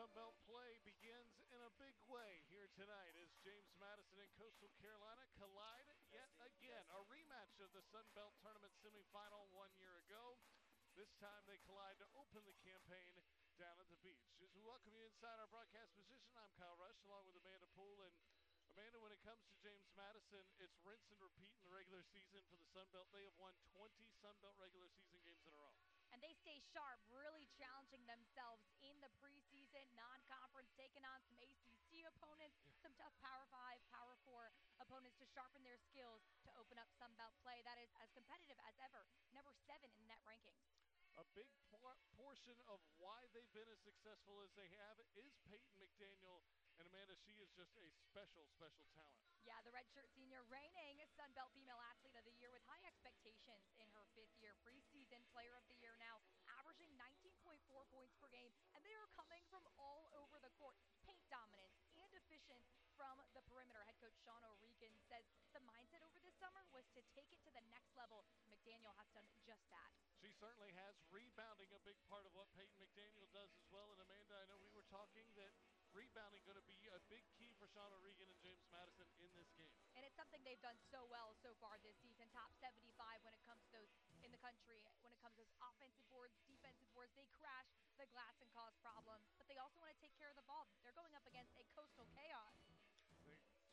Sunbelt play begins in a big way here tonight as James Madison and Coastal Carolina collide yet again. A rematch of the Sunbelt Tournament semifinal 1 year ago. This time they collide to open the campaign down at the beach. As we welcome you inside our broadcast position, I'm Kyle Rush along with Amanda Poole. And Amanda, when it comes to James Madison, it's rinse and repeat in the regular season for the Sunbelt. They have won 20 Sunbelt regular season games in a row. And they stay sharp, really challenging themselves in the preseason, non-conference, taking on some ACC opponents, some tough Power 5, Power 4 opponents to sharpen their skills to open up Sunbelt play. That is as competitive as ever. Number 7 in net rankings. A big portion of why they've been as successful as they have is Peyton McDaniel. And Amanda, she is just a special, special talent. Yeah, the redshirt senior, reigning Sunbelt Female Athlete of the Year with high expectations in her 5th year. Preseason Player of the Year now, averaging 19.4 points per game, and they are coming from all over the court. Paint dominance and efficient from the perimeter. Head coach Sean O'Regan says the mindset over this summer was to take it to the next level. McDaniel has done just that. She certainly has. Rebounding a big part of what Peyton McDaniel does as well. And Amanda, I know we were talking that rebounding going to be a big key for Sean O'Regan and James Madison in this game. And it's something they've done so well so far this season. Top 75 when it comes to those in the country. When it comes to those offensive boards, defensive boards, they crash the glass and cause problems. But they also want to take care of the ball. They're going up against a coastal chaos.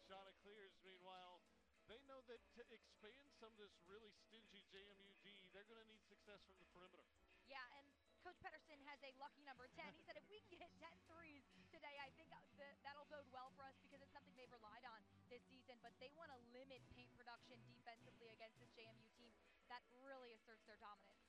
Shauna Clears, meanwhile, they know that to expand some of this really stingy JMU D, they're going to need success from the perimeter. Yeah, and Coach Pedersen has a lucky number 10. He said if we can get 10 threes today, I think that'll bode well for us because it's something they've relied on this season. But they want to limit paint production defensively against this JMU team that really asserts their dominance.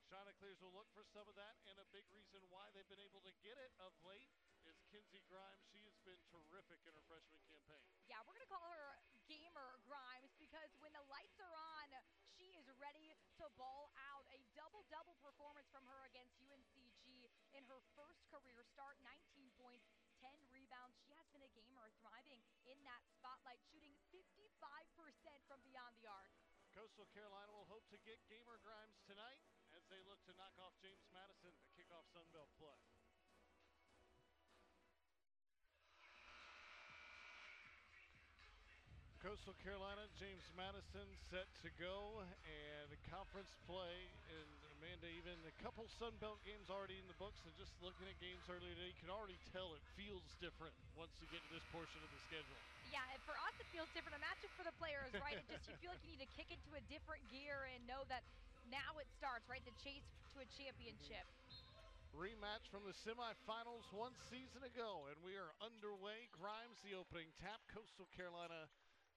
Shauna Clears will look for some of that, and a big reason why they've been able to get it of late is Kinsey Grimes. She has been terrific in her freshman campaign. Yeah, we're going to call her Gamer Grimes because when the lights are on, she is ready to ball out. A double-double performance from her against UNCG in her first career start, 19 points, 10 rebounds. She has been a gamer, thriving in that spotlight, shooting 55% from beyond the arc. Coastal Carolina will hope to get Gamer Grimes tonight as they look to knock off James Madison to kick off Sunbelt play. Coastal Carolina, James Madison set to go, and conference play. And Amanda, even a couple Sunbelt games already in the books, and just looking at games earlier today, you can already tell it feels different once you get to this portion of the schedule. Yeah, and for us it feels different. Imagine for the players, right? It just, you feel like you need to kick into a different gear and know that now it starts, right? The chase to a championship. Rematch from the semifinals 1 season ago, and we are underway. Grimes, the opening tap. Coastal Carolina,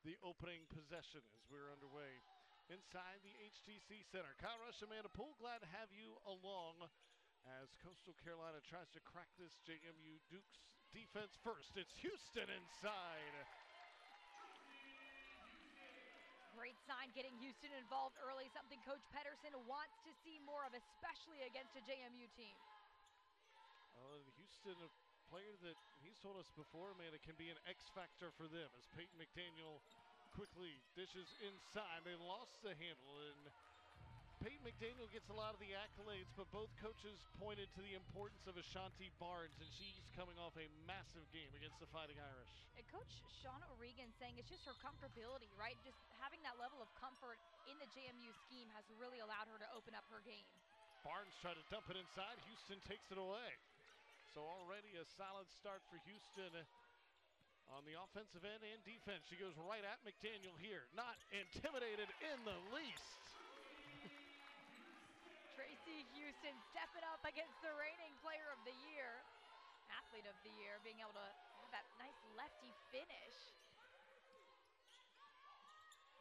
the opening possession as we're underway inside the HTC Center. Kyle Rush, Amanda Poole, glad to have you along as Coastal Carolina tries to crack this JMU Dukes defense first. It's Houston inside. Great sign getting Houston involved early, something Coach Pedersen wants to see more of, especially against a JMU team. Houston, a player that he's told us before, Amanda, can be an X factor for them as Peyton McDaniel quickly dishes inside. They lost the handle, and Peyton McDaniel gets a lot of the accolades, but both coaches pointed to the importance of Ashanti Barnes, and she's coming off a massive game against the Fighting Irish. And Coach Sean O'Regan saying it's just her comfortability, right? Just having that level of comfort in the JMU scheme has really allowed her to open up her game. Barnes tried to dump it inside. Houston takes it away. So already a solid start for Houston on the offensive end and defense. She goes right at McDaniel here. Not intimidated in the least. Tracy Houston stepping up against the reigning Player of the Year, Athlete of the Year, being able to have that nice lefty finish.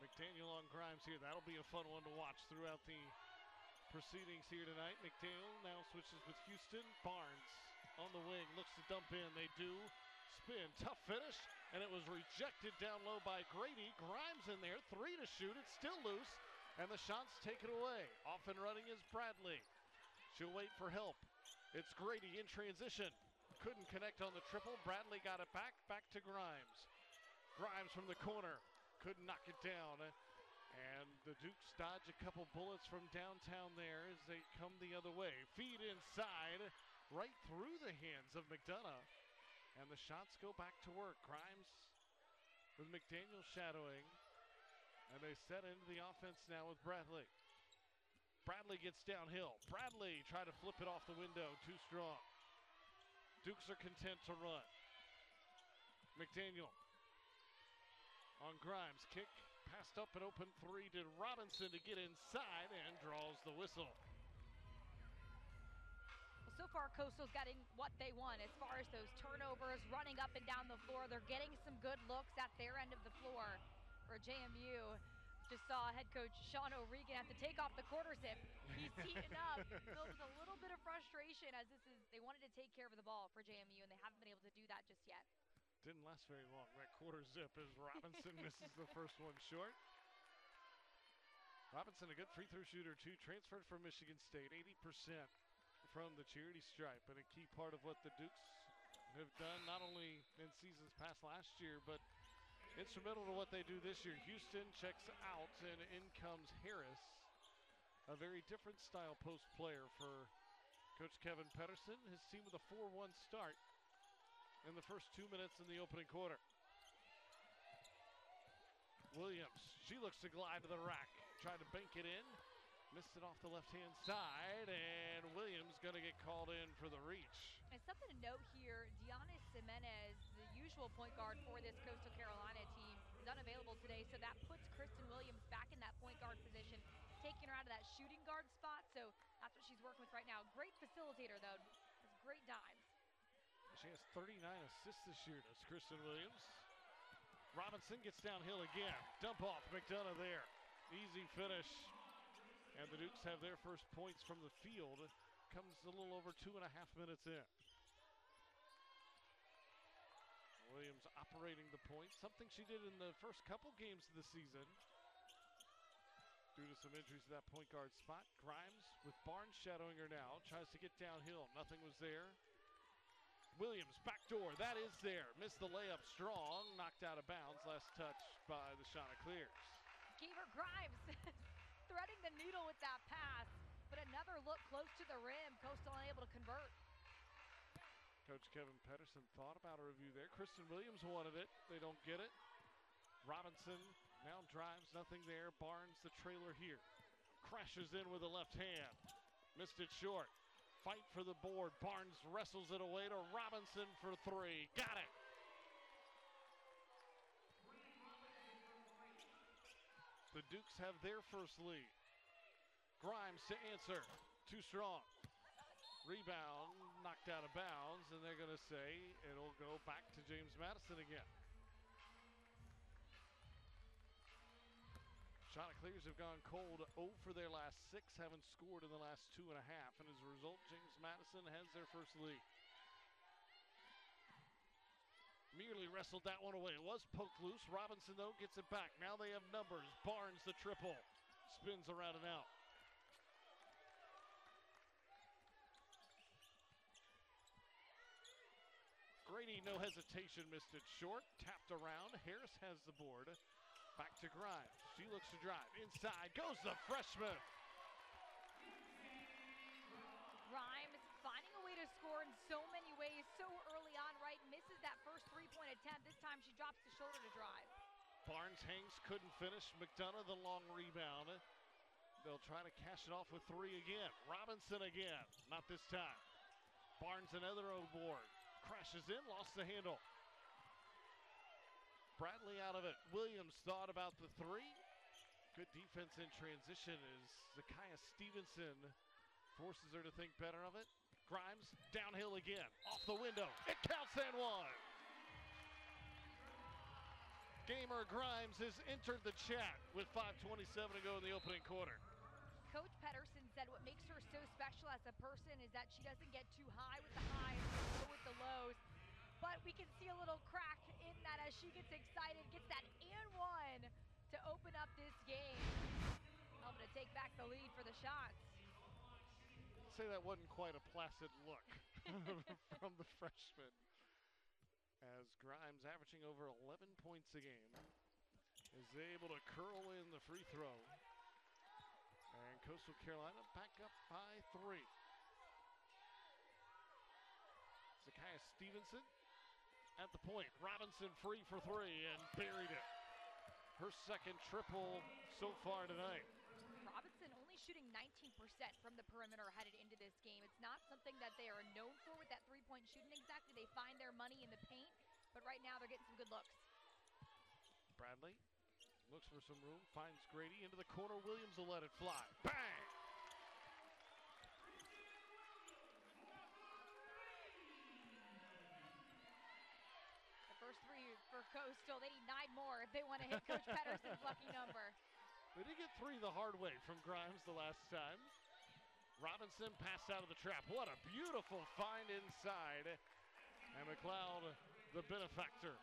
McDaniel on Grimes here. That'll be a fun one to watch throughout the proceedings here tonight. McDaniel now switches with Houston. Barnes on the wing, looks to dump in. They do. Spin, tough finish, and it was rejected down low by Grady. Grimes in there, 3 to shoot. It's still loose, and the shot's taken away. Off and running is Bradley. She'll wait for help. It's Grady in transition. Couldn't connect on the triple. Bradley got it back to Grimes. Grimes from the corner, couldn't knock it down. And the Dukes dodge a couple bullets from downtown there as they come the other way. Feed inside. right through the hands of McDonough. And the shots go back to work. Grimes with McDaniel shadowing. And they set into the offense now with Bradley. Bradley gets downhill. Bradley tried to flip it off the window. Too strong. Dukes are content to run. McDaniel on Grimes. Kick passed up an open three to Robinson to get inside and draws the whistle. Well, so far Coastal's getting what they want as far as those turnovers, running up and down the floor. They're getting some good looks at their end of the floor. For JMU, just saw head coach Sean O'Regan have to take off the quarter zip. He's heating up, filled with a little bit of frustration as they wanted to take care of the ball for JMU, and they haven't been able to do that just yet. Didn't last very long, that quarter zip, as Robinson misses the first one short. Robinson, a good free throw shooter too, transferred from Michigan State, 80% from the charity stripe, and a key part of what the Dukes have done, not only in seasons past last year, but instrumental to what they do this year. Houston checks out, and in comes Harris, a very different style post player for Coach Kevin Pedersen. His team with a 4-1 start in the first 2 minutes in the opening quarter. Williams, she looks to glide to the rack, tried to bank it in, missed it off the left-hand side, and Williams going to get called in for the reach. And something to note here, Giannis Jimenez, the usual point guard for this Coastal Carolina team, is unavailable today, so that puts Kristen Williams back in that point guard position, taking her out of that shooting guard spot, so that's what she's working with right now. Great facilitator, though, has great dimes. She has 39 assists this year, does Kristen Williams. Robinson gets downhill again. Dump off, McDonough there. Easy finish. And the Dukes have their first points from the field. Comes a little over 2.5 minutes in. Williams operating the point, something she did in the first couple games of the season. Due to some injuries to that point guard spot. Grimes with Barnes shadowing her now. Tries to get downhill. Nothing was there. Williams, backdoor, that is there. Missed the layup strong, knocked out of bounds. Last touch by the Chanticleers. Gave her Grimes, threading the needle with that pass, but another look close to the rim. Coastal unable to convert. Coach Kevin Pedersen thought about a review there. Kristen Williams wanted it, they don't get it. Robinson now drives, nothing there. Barnes, the trailer here. Crashes in with the left hand. Missed it short. Fight for the board. Barnes wrestles it away to Robinson for three. Got it. The Dukes have their first lead. Grimes to answer. Too strong. Rebound knocked out of bounds, and they're going to say it'll go back to James Madison again. Chanticleers have gone cold, 0 for their last 6, haven't scored in the last 2.5, and as a result, James Madison has their first lead. Merely wrestled that one away. It was poked loose. Robinson, though, gets it back. Now they have numbers. Barnes, the triple. Spins around and out. Grady, no hesitation, missed it short. Tapped around. Harris has the board. Back to Grimes. She looks to drive. Inside goes the freshman. Grimes finding a way to score in so many ways so early on, right? Misses that first three-point attempt. This time she drops the shoulder to drive. Barnes hangs, couldn't finish. McDonough the long rebound. They'll try to cash it off with three again. Robinson again. Not this time. Barnes another board. Crashes in, lost the handle. Bradley out of it. Williams thought about the three. Good defense in transition as Zakiya Stevenson forces her to think better of it. Grimes downhill again. Off the window. It counts and one. Gamer Grimes has entered the chat with 5:27 to go in the opening quarter. Coach Pedersen said what makes her so special as a person is that she doesn't get too high with the highs, low with the lows. But we can see a little crack in that as she gets excited, gets that and one to open up this game. Helping to take back the lead for the shots. I'd say that wasn't quite a placid look from the freshman. As Grimes, averaging over 11 points a game, is able to curl in the free throw. And Coastal Carolina back up by 3. Kaya Stevenson at the point. Robinson free for three and buried it. Her second triple so far tonight. Robinson only shooting 19% from the perimeter headed into this game. It's not something that they are known for with that three-point shooting exactly. They find their money in the paint, but right now they're getting some good looks. Bradley looks for some room, finds Grady into the corner. Williams will let it fly. Bang! The first three for Coastal. They need 9 more if they want to hit Coach Pedersen's lucky number. They did get 3 the hard way from Grimes the last time. Robinson passed out of the trap. What a beautiful find inside. And McLeod, the benefactor.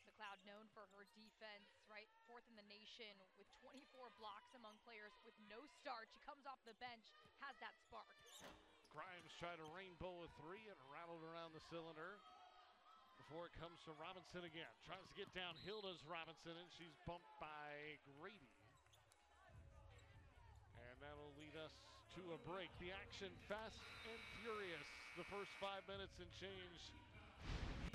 McLeod known for her defense, right? 4th in the nation with 24 blocks among players with no start. She comes off the bench, has that spark. Grimes tried a rainbow of 3 and rattled around the cylinder. Before it comes to Robinson again. Tries to get downhill, does Robinson, and she's bumped by Grady. And that'll lead us to a break. The action fast and furious. The first 5 minutes and change.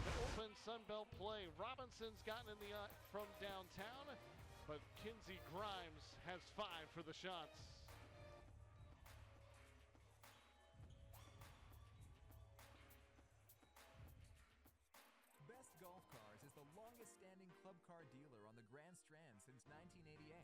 The open Sunbelt play. Robinson's gotten in the from downtown, but Kinsey Grimes has 5 for the shots. Best Golf Cars is the longest-standing club car dealer on the Grand Strand since 1988.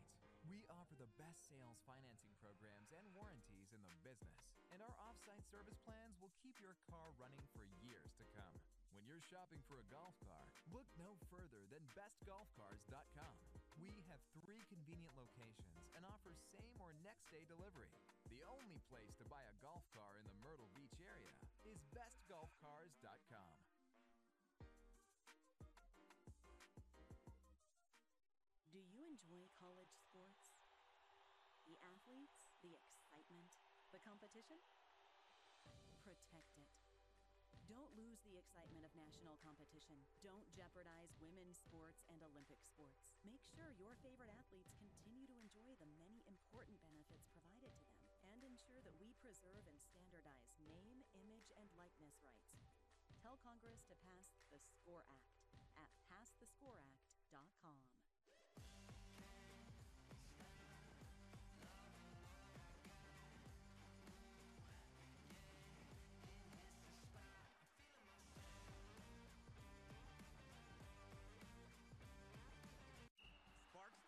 We offer the best sales financing programs and warranties in the business, and our off-site service plans will keep your car running for years to come. When you're shopping for a golf car, look no further than bestgolfcars.com. We have 3 convenient locations and offer same or next day delivery. The only place to buy a golf car in the Myrtle Beach area is bestgolfcars.com. Do you enjoy college sports? The athletes, the excitement, the competition? Protect it. Don't lose the excitement of national competition. Don't jeopardize women's sports and Olympic sports. Make sure your favorite athletes continue to enjoy the many important benefits provided to them, and ensure that we preserve and standardize name, image, and likeness rights. Tell Congress to pass the SCORE Act at passthescoreact.com.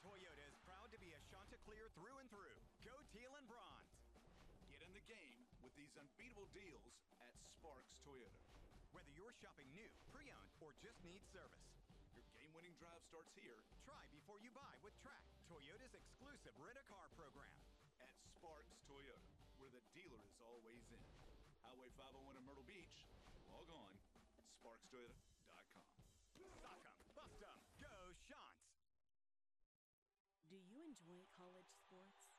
Toyota is proud to be a Chanticleer through and through. Go teal and bronze. Get in the game with these unbeatable deals at Sparks Toyota. Whether you're shopping new, pre-owned, or just need service. Your game-winning drive starts here Try before you buy with Track, Toyota's exclusive rent-a-car program. at Sparks Toyota, where the dealer is always in. Highway 501 in Myrtle Beach. Log on sparkstoyota.com. Sock 'em, bust 'em, go Shants! Do you enjoy college sports?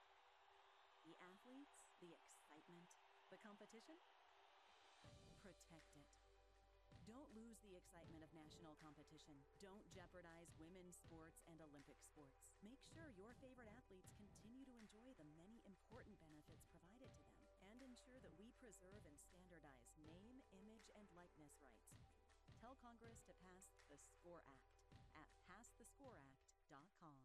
The athletes, the excitement, the competition? Protect it. Don't lose the excitement of national competition. Don't jeopardize women's sports and Olympic sports. Make sure your favorite athletes continue to enjoy the many important benefits provided to them, and ensure that we preserve and standardize name, image, and likeness rights. Tell Congress to pass the SCORE Act at passthescoreact.com.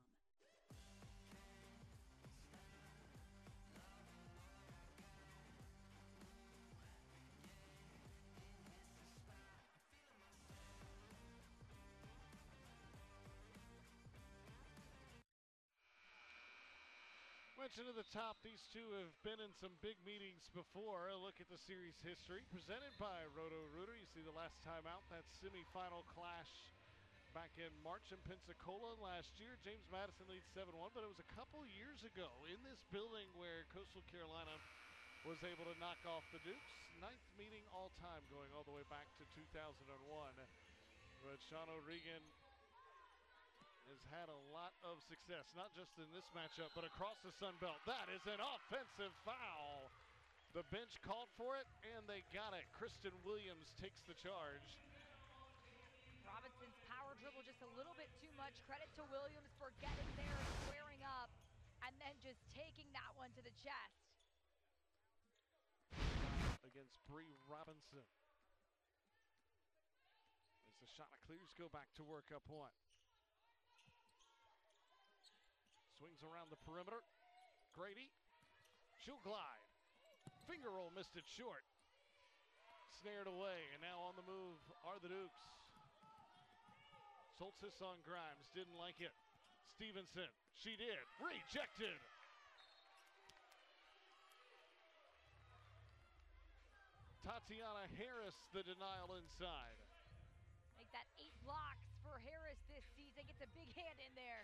Mentioned at the top, these two have been in some big meetings before. A look at the series history presented by Roto-Rooter. You see the last time out, that semifinal clash back in March in Pensacola last year. James Madison leads 7-1, but it was a couple years ago in this building where Coastal Carolina was able to knock off the Dukes. 9th meeting all time, going all the way back to 2001. But Sean O'Regan has had a lot of success, not just in this matchup, but across the Sun Belt. That is an offensive foul. The bench called for it, and they got it. Kristen Williams takes the charge. Robinson's power dribble just a little bit too much. Credit to Williams for getting there, squaring up, and then just taking that one to the chest. Against Bree Robinson. Chanticleers go back to work up one. Swings around the perimeter. Grady. She'll glide. Finger roll, missed it short. Snared away, and now on the move are the Dukes. Soltis on Grimes, didn't like it. Stevenson, she did. Rejected. Tatiana Harris, the denial inside. Make that 8 blocks for Harris this season. Gets a big hand in there.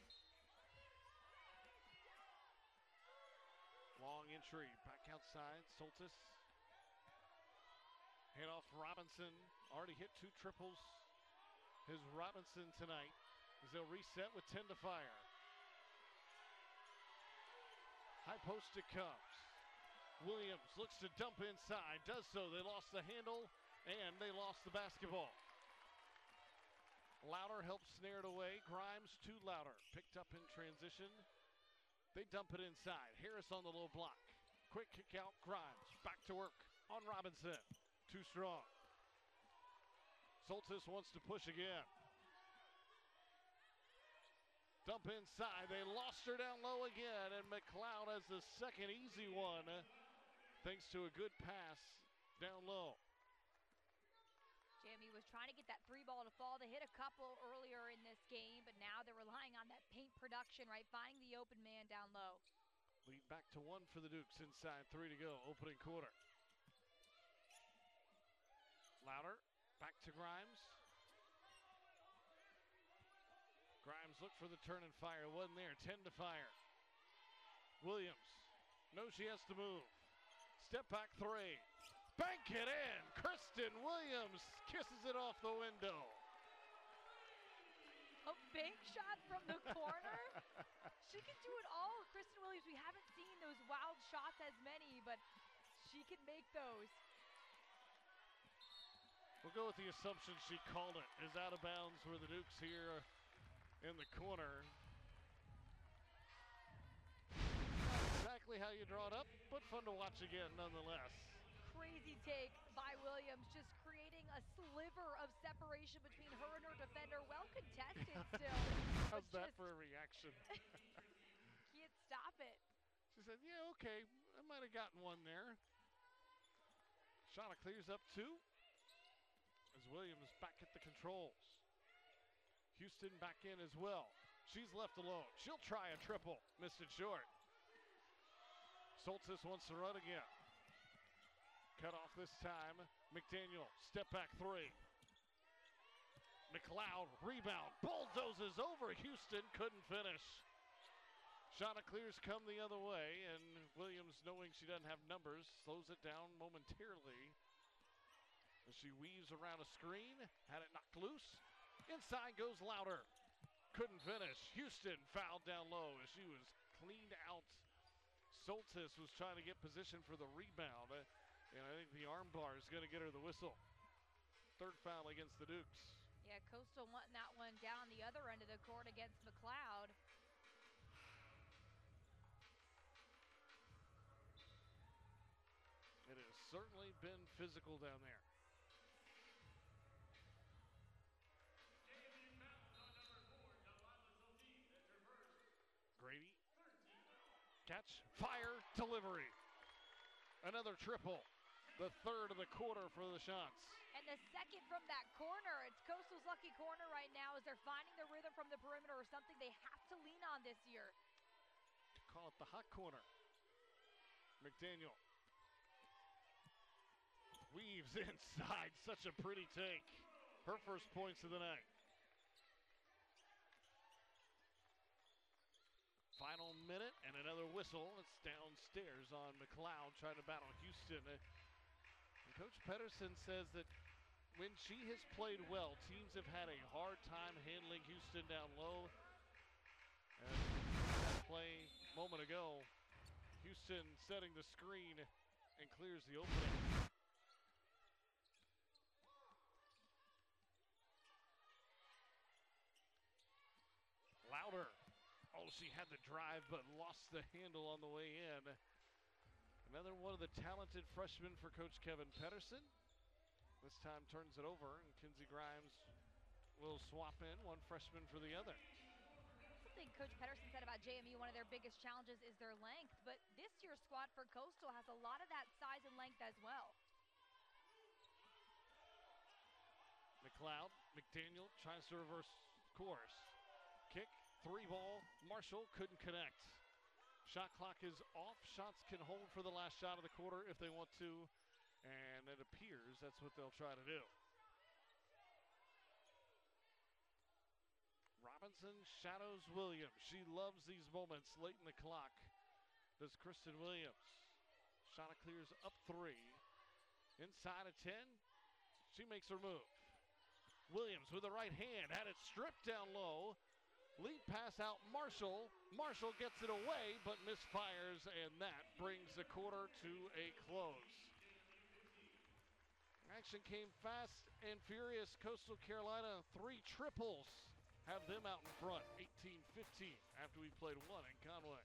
Long entry, back outside, Soltis. Hand off Robinson, already hit 2 triples. His Robinson tonight as they'll reset with 10 to fire. High post it comes. Williams looks to dump inside, does so. They lost the handle and they lost the basketball. Louder helps snare it away. Grimes to Louder, picked up in transition. They dump it inside. Harris on the low block. Quick kick out, Grimes. Back to work on Robinson. Too strong. Soltis wants to push again. Dump inside. They lost her down low again, and McLeod has the second easy one thanks to a good pass down low. JMU was trying to get that 3 ball to fall. They hit a couple earlier in this game, but now they're relying on that paint production, right? Finding the open man down low. Lead back to 1 for the Dukes. Inside 3 to go. Opening quarter. Louder. Back to Grimes. Grimes looked for the turn and fire. Wasn't there. 10 to fire. Williams. Knows she has to move. Step back 3. Bank it in. Kristen Williams kisses it off the window. A bank shot from the corner. She can do it all. Kristen Williams, we haven't seen those wild shots as many, but she can make those. We'll go with the assumption she called it. Is out of bounds where the Dukes here in the corner. Not exactly how you draw it up, but fun to watch again nonetheless. Crazy take by Williams, just creating a sliver of separation between her and her defender. Well contested still. How's that for a reaction? Can't stop it. She said, yeah, okay, I might have gotten one there. Chanticleers up 2. As Williams back at the controls. Houston back in as well. She's left alone. She'll try a triple. Missed it short. Soltis wants to run again. Cut off this time. McDaniel, step back 3. McLeod, rebound, bulldozes over Houston, couldn't finish. Chanticleers come the other way, and Williams, knowing she doesn't have numbers, slows it down momentarily. As she weaves around a screen, had it knocked loose. Inside goes Louder. Couldn't finish. Houston fouled down low as she was cleaned out. Soltis was trying to get position for the rebound. And I think the arm bar is going to get her the whistle. 3rd foul against the Dukes. Yeah, Coastal wanting that one down the other end of the court against McLeod. It has certainly been physical down there. Grady. Catch, fire, delivery. Another triple. The 3rd of the quarter for the shots. And the 2nd from that corner. It's Coastal's lucky corner right now as they're finding the rhythm from the perimeter, or something they have to lean on this year. Call it the hot corner. McDaniel. Weaves inside. Such a pretty take. Her first points of the night. Final minute and another whistle. It's downstairs on McLeod trying to battle Houston. And Coach Pedersen says that when she has played well, teams have had a hard time handling Houston down low. And that play a moment ago, Houston setting the screen and clears the opening. Louder. Oh, she had the drive but lost the handle on the way in. Another one of the talented freshmen for Coach Kevin Pedersen. This time turns it over, and Kinsey Grimes will swap in, one freshman for the other. Something Coach Pedersen said about JMU, one of their biggest challenges is their length, but this year's squad for Coastal has a lot of that size and length as well. McLeod, McDaniel tries to reverse course. Kick, 3-ball, Marshall couldn't connect. Shot clock is off. Shots can hold for the last shot of the quarter if they want to, and it appears that's what they'll try to do. Robinson shadows Williams. She loves these moments late in the clock. Does Kristen Williams. Shot clears up 3. Inside of 10. She makes her move. Williams with the right hand had it stripped down low. Lead pass out Marshall. Marshall gets it away but misfires, and that brings the quarter to a close. Action came fast and furious. Coastal Carolina 3 triples have them out in front, 18-15 after we played 1 in Conway.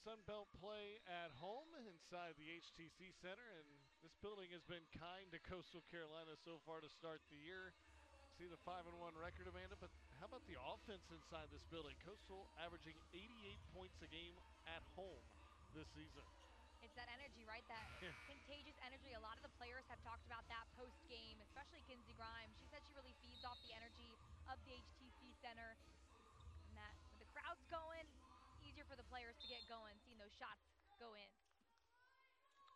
Sunbelt play at home inside the HTC Center, and this building has been kind to Coastal Carolina so far to start the year. See the 5-1 record, Amanda, but how about the offense inside this building? Coastal averaging 88 points a game at home this season. It's that energy, right? That contagious energy. A lot of the players have talked about that post-game, especially Kinsey Grimes. She said she really feeds off the energy of the HTC Center, and that when the crowd's going, easier for the players to get going, seeing those shots go in.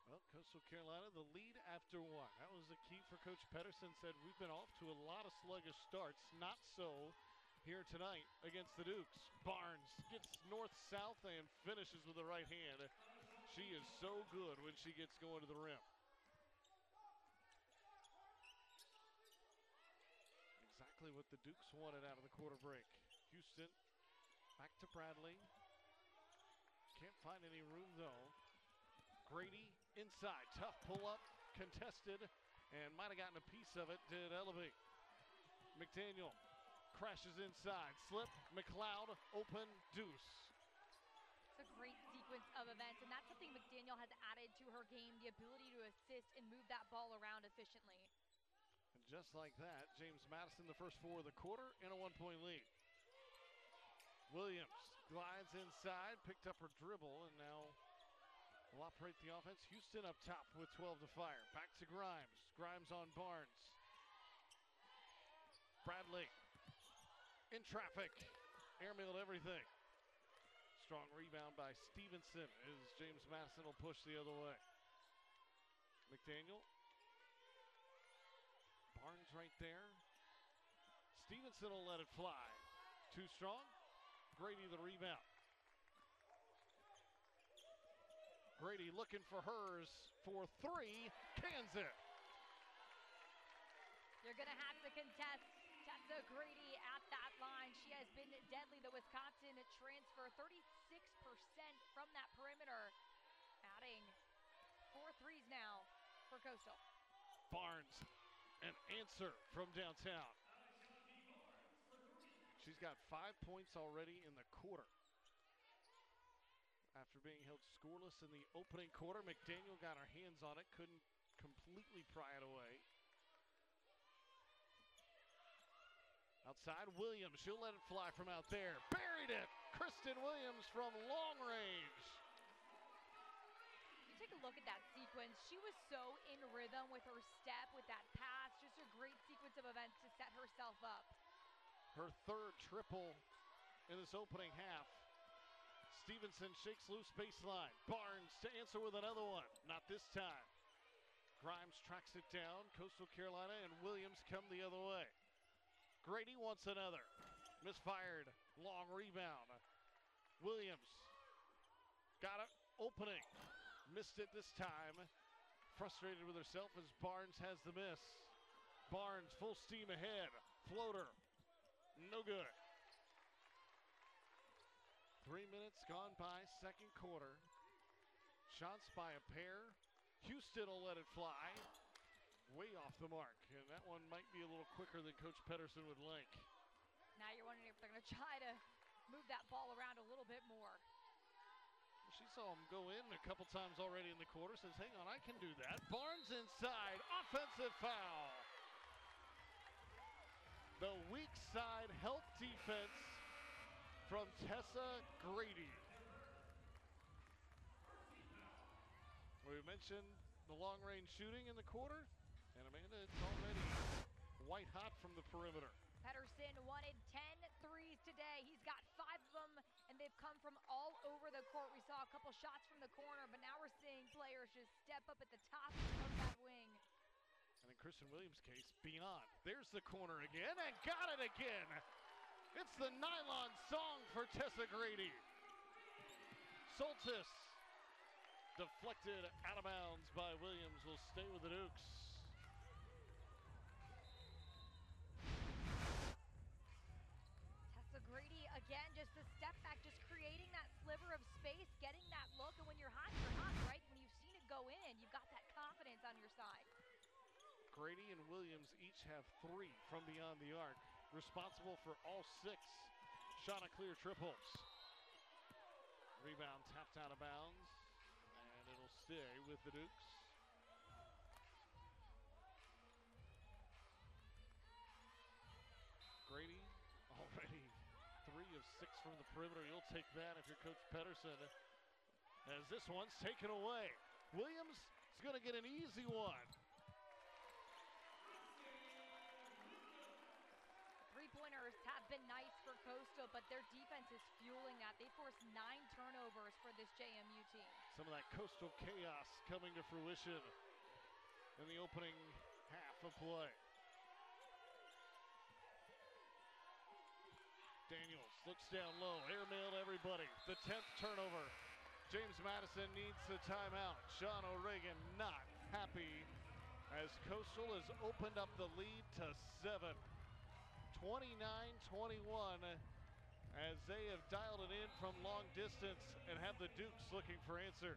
Well, Coastal Carolina, the lead after 1. That was the key for Coach Pedersen. Said we've been off to a lot of sluggish starts. Not so here tonight against the Dukes. Barnes gets north-south and finishes with the right hand. She is so good when she gets going to the rim. Exactly what the Dukes wanted out of the quarter break. Houston back to Bradley. Can't find any room though. Grady inside, tough pull-up, contested, and might have gotten a piece of it. Did elevate. McDaniel crashes inside. Slip, McLeod, open, deuce. It's a great sequence of events, and that's something McDaniel has added to her game, the ability to assist and move that ball around efficiently. And just like that, James Madison, the first 4 of the quarter, in a 1-point lead. Williams glides inside, picked up her dribble, and now will operate the offense. Houston up top with 12 to fire. Back to Grimes. Grimes on Barnes. Bradley in traffic. Airmailed everything. Strong rebound by Stevenson as James Madison will push the other way. McDaniel. Barnes right there. Stevenson will let it fly. Too strong. Grady the rebound. Grady looking for hers for 3. Cans it. You're going to have to contest Tessa Grady at that line. She has been deadly. The Wisconsin transfer, 36% from that perimeter. Adding 4 threes now for Coastal. Barnes, an answer from downtown. She's got 5 points already in the quarter. After being held scoreless in the opening quarter, McDaniel got her hands on it, couldn't completely pry it away. Outside, Williams, she'll let it fly from out there. Buried it! Kristen Williams from long range. You take a look at that sequence. She was so in rhythm with her step, with that pass. Just a great sequence of events to set herself up. Her 3rd triple in this opening half. Stevenson shakes loose baseline. Barnes to answer with another one. Not this time. Grimes tracks it down. Coastal Carolina and Williams come the other way. Grady wants another. Misfired. Long rebound. Williams got it. Opening. Missed it this time. Frustrated with herself as Barnes has the miss. Barnes full steam ahead. Floater. No good. 3 minutes gone by, second quarter. Shots by a pair. Houston will let it fly. Way off the mark, and that one might be a little quicker than Coach Pedersen would like. Now you're wondering if they're going to try to move that ball around a little bit more. She saw him go in a couple times already in the quarter. Says, hang on, I can do that. Barnes inside. Offensive foul. The weak side help defense from Tessa Grady. We mentioned the long-range shooting in the quarter, and Amanda, it's already white hot from the perimeter. Pedersen wanted 10 threes today. He's got 5 of them, and they've come from all over the court. We saw a couple shots from the corner, but now we're seeing players just step up at the top of that wing. And in Kristen Williams' case, beyond. There's the corner again, and got it again. It's the nylon song for Tessa Grady. Soltis, deflected out of bounds by Williams, will stay with the Dukes. Tessa Grady, again, just a step back, just creating that sliver of space, getting that look, and when you're hot, right? When you've seen it go in, you've got that confidence on your side. Grady and Williams each have 3 from beyond the arc, responsible for all 6 Chanticleer triples. Rebound tapped out of bounds, and it'll stay with the Dukes. Grady already 3 of 6 from the perimeter. You'll take that if you're Coach Pedersen, as this one's taken away. Williams is going to get an easy one. Three-pointers have been nice for Coastal, but their defense is fueling that. They forced 9 turnovers for this JMU team. Some of that Coastal chaos coming to fruition in the opening half of play. Daniels looks down low, airmailed everybody. The 10th turnover. James Madison needs a timeout. Sean O'Regan not happy as Coastal has opened up the lead to 7. 29-21 as they have dialed it in from long distance and have the Dukes looking for answers.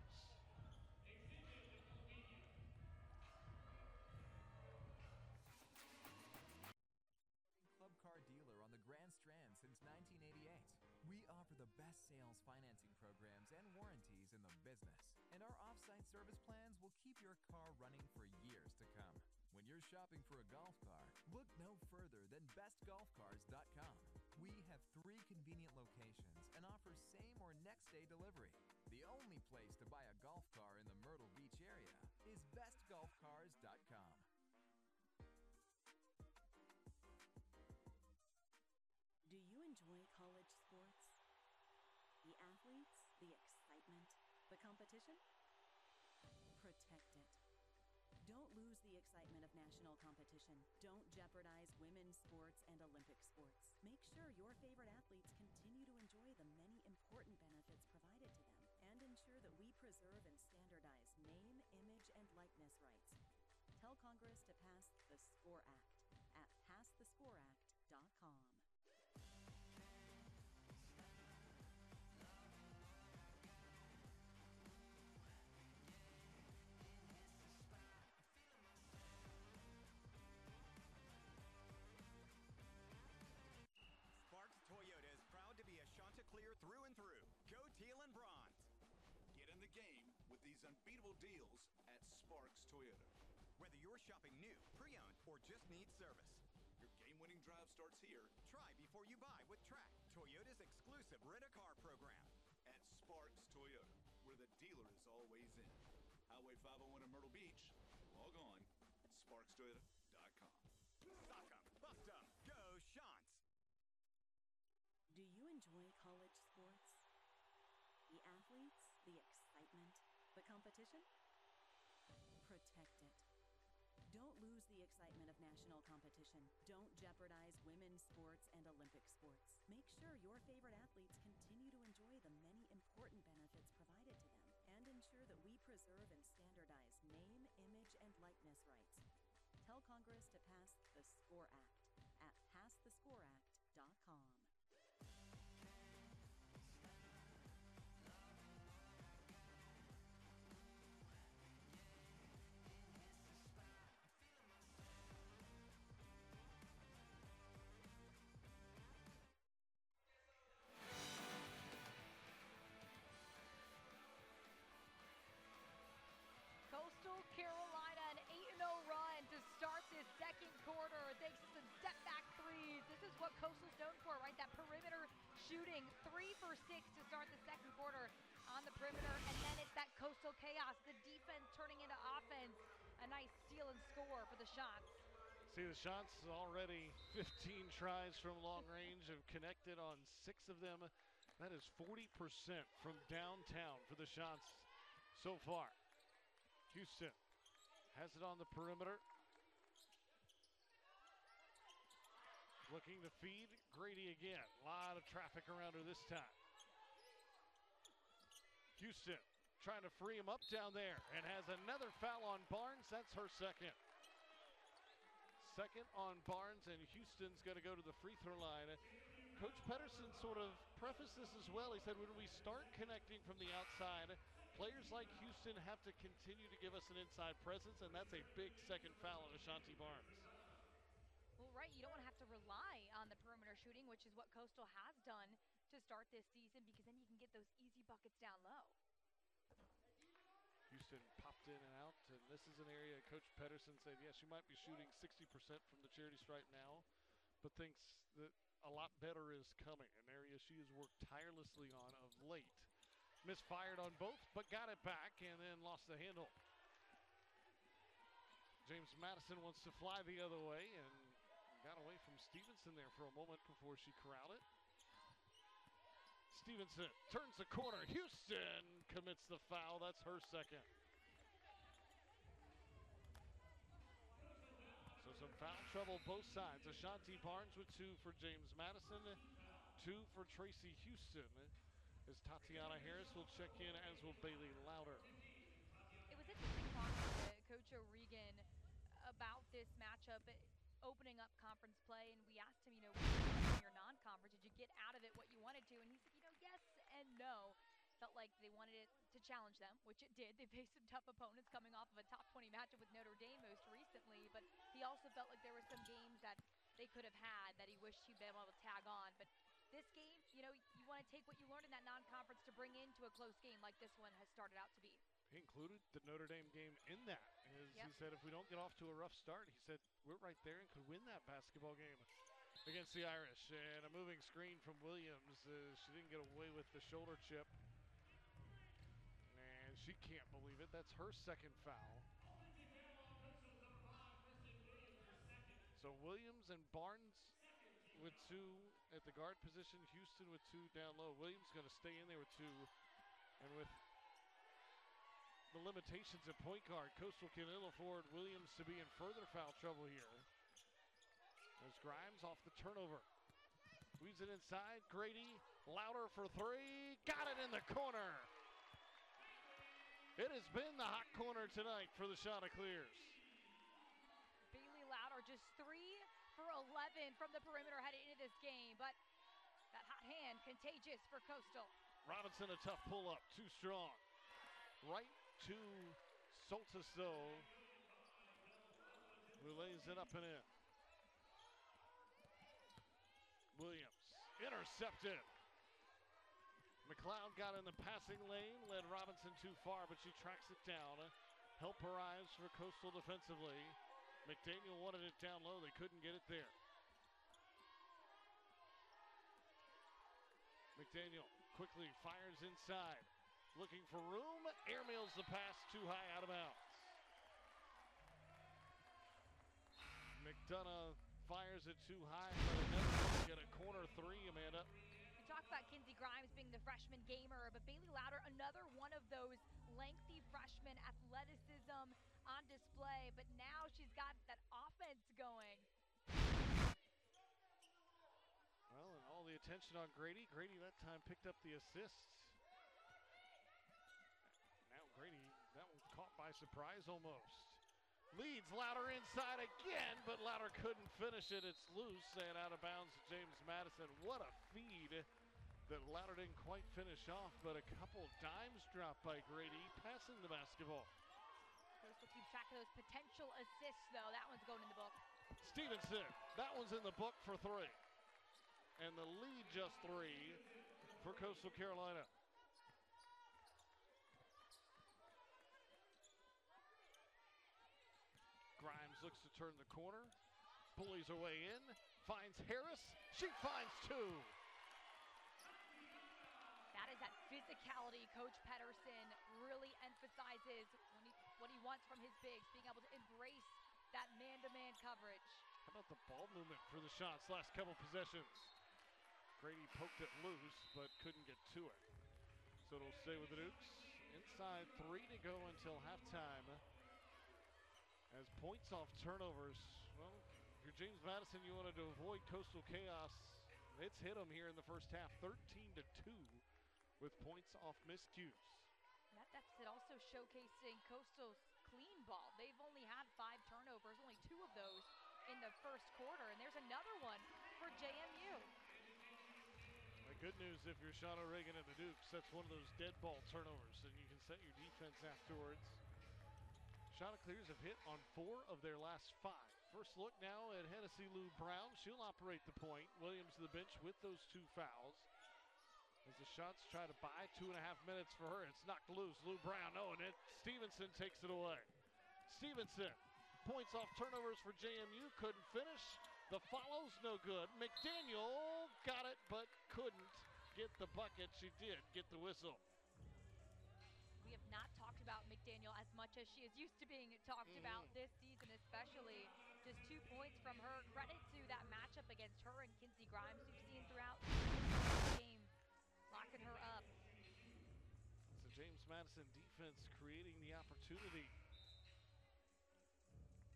Club car dealer on the Grand financing programs and warranties in the business. And our off-site service plans will keep your car running for years to come. When you're shopping for a golf car, look no further than bestgolfcars.com. We have 3 convenient locations and offer same or next day delivery. The only place to buy a golf car in the Myrtle Beach area is bestgolfcars.com. Do you enjoy college sports? The athletes, the excitement, the competition? Protect it. Don't lose the excitement of national competition. Don't jeopardize women's sports and Olympic sports. Make sure your favorite athletes continue to enjoy the many important benefits provided to them, and ensure that we preserve and standardize name, image, and likeness rights. Tell Congress to pass the SCORE Act at passthescoreact.com. Sparks Toyota is proud to be a Chanticleer through and through. Go teal and bronze. Get in the game with these unbeatable deals at Sparks Toyota. Whether you're shopping new, pre-owned, or just need service. Your game-winning drive starts here Try before you buy with Track, Toyota's exclusive rent-a-car program. at Sparks Toyota, where the dealer is always in. Highway 501 in Myrtle Beach. Log on, sparkstoyota.com. Sock 'em, bust 'em, go Shants! Do you enjoy college sports? The athletes, the excitement, the competition? Protect it. Don't lose the excitement of national competition. Don't jeopardize women's sports and Olympic sports. Make sure your favorite athletes continue to enjoy the many important benefits provided to them, and ensure that we preserve and standardize name, image, and likeness rights. Tell Congress to pass the SCORE Act at passthescoreact.com. Coastal Carolina, an 8-0 run to start this second quarter. Thanks to some step back threes. This is what Coastal's known for, right? That perimeter shooting. 3 for 6 to start the second quarter on the perimeter. And then it's that Coastal chaos. The defense turning into offense. A nice steal and score for the Shots. See the shots already 15 tries from long range, have connected on 6 of them. That is 40% from downtown for the Shots so far. Houston has it on the perimeter. Looking to feed Grady again. A lot of traffic around her this time. Houston trying to free him up down there and has another foul on Barnes. That's her second. Second on Barnes, and Houston's going to go to the free throw line. Coach Pedersen sort of prefaced this as well. He said, when we start connecting from the outside, players like Houston have to continue to give us an inside presence, and that's a big second foul on Ashanti Barnes. Well, right, you don't want to have to rely on the perimeter shooting, which is what Coastal has done to start this season, because then you can get those easy buckets down low. Houston popped in and out, and this is an area Coach Pedersen said, yes, she might be shooting 60% from the charity stripe now, but thinks that a lot better is coming, an area she has worked tirelessly on of late. Misfired on both, but got it back and then lost the handle. James Madison wants to fly the other way and got away from Stevenson there for a moment before she corralled it. Stevenson turns the corner. Houston commits the foul. That's her second. So some foul trouble both sides. Ashanti Barnes with 2 for James Madison, 2 for Tracy Houston. As Tatiana Harris will check in, as will Bailey Louder. It was interesting talking to Coach O'Regan about this matchup, opening up conference play, and we asked him, what did you do in your non-conference? Did you get out of it what you wanted to? And he said, yes and no. Felt like they wanted it to challenge them, which it did. They faced some tough opponents coming off of a top 20 matchup with Notre Dame most recently, but he also felt like there were some games that they could have had that he wished he'd been able to tag on. But this game, you want to take what you learned in that non-conference to bring into a close game like this one has started out to be. He included the Notre Dame game in that. Yep. He said if we don't get off to a rough start, he said we're right there and could win that basketball game against the Irish. And a moving screen from Williams. She didn't get away with the shoulder chip. And she can't believe it. That's her second foul. So Williams and Barnes with 2 at the guard position. Houston with 2 down low. Williams going to stay in there with 2. And with the limitations at point guard, Coastal can ill afford Williams to be in further foul trouble here. There's Grimes off the turnover. Weaves it inside. Grady, Louder for 3. Got it in the corner. It has been the hot corner tonight for the Chanticleers. Bailey Louder just 3 for 11 from the perimeter headed into this game, but that hot hand contagious for Coastal. Robinson a tough pull-up, too strong. Right to Soltis, though, who lays it up and in. Williams intercepted. McLeod got in the passing lane, led Robinson too far, but she tracks it down. Help arrives for Coastal defensively. McDaniel wanted it down low. They couldn't get it there. McDaniel quickly fires inside. Looking for room. Airmails the pass too high, out of bounds. McDonough fires it too high, but it doesn't get a corner 3, Amanda. We talk about Kinsey Grimes being the freshman gamer, but Bailey Louder, another one of those lengthy freshman athleticism on display, but now she's got that offense going. Well, and all the attention on Grady. Grady that time picked up the assist. Now Grady, that one caught by surprise almost. Leads Louder inside again, but Louder couldn't finish it. It's loose and out of bounds to James Madison. What a feed that Louder didn't quite finish off, but a couple dimes dropped by Grady, passing the basketball. Coastal keeps track of those potential assists, though. That one's going in the book. Stevenson, that one's in the book for 3. And the lead just 3 for Coastal Carolina. Grimes looks to turn the corner, bullies her way in, finds Harris, she finds 2. That is that physicality Coach Pedersen really emphasizes what he wants from his bigs, being able to embrace that man-to-man coverage. How about the ball movement for the shots last couple possessions? Grady poked it loose, but couldn't get to it. So it'll stay with the Dukes. Inside 3 to go until halftime. As points off turnovers, well, if you're James Madison, you wanted to avoid Coastal chaos. It's hit them here in the first half, 13-2 with points off miscues. That deficit also showcasing Coastal's clean ball. They've only had 5 turnovers, only 2 of those in the first quarter, and there's another one for JMU. The good news if you're Shauna Reagan and the Dukes, that's one of those dead ball turnovers, and you can set your defense afterwards. Chanticleers have hit on 4 of their last 5. First look now at Hennessy Lou Brown. She'll operate the point. Williams to the bench with those 2 fouls. As the shots try to buy 2.5 minutes for her, it's knocked loose. Lou Brown, and it Stevenson takes it away. Stevenson, points off turnovers for JMU, couldn't finish. The follow's no good. McDaniel got it, but couldn't get the bucket. She did get the whistle. We have not talked about McDaniel as much as she is used to being talked about this season, especially. Just 2 points from her. Credit to that matchup against her and Kinsey Grimes we've seen throughout the game, locking her up. It's the James Madison defense creating the opportunity.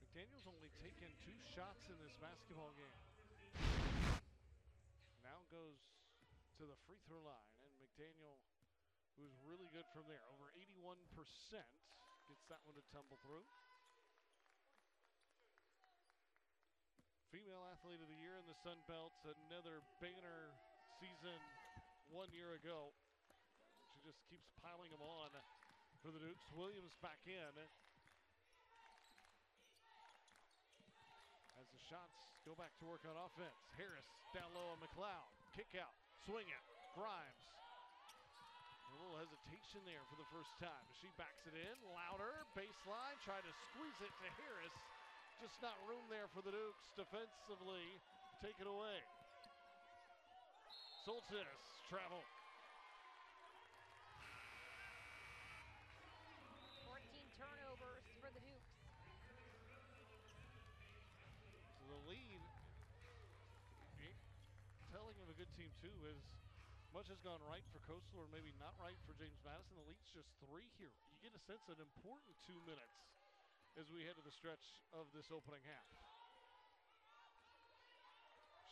McDaniel's only taken 2 shots in this basketball game. Now goes to the free throw line, and McDaniel, who's really good from there, over 81%, gets that one to tumble through. Female Athlete of the Year in the Sun Belt, another banner season 1 year ago. She just keeps piling them on for the Dukes. Williams back in. As the shots go back to work on offense. Harris down low on McLeod. Kick out. Swing it. Grimes. A little hesitation there for the first time. She backs it in. Louder. Baseline. Try to squeeze it to Harris. Just not room there for the Dukes defensively. Take it away. Soltis. Travel. 14 turnovers for the Dukes. So the lead, telling of a good team too, is much has gone right for Coastal or maybe not right for James Madison. The lead's just 3 here. You get a sense of an important 2 minutes as we head to the stretch of this opening half.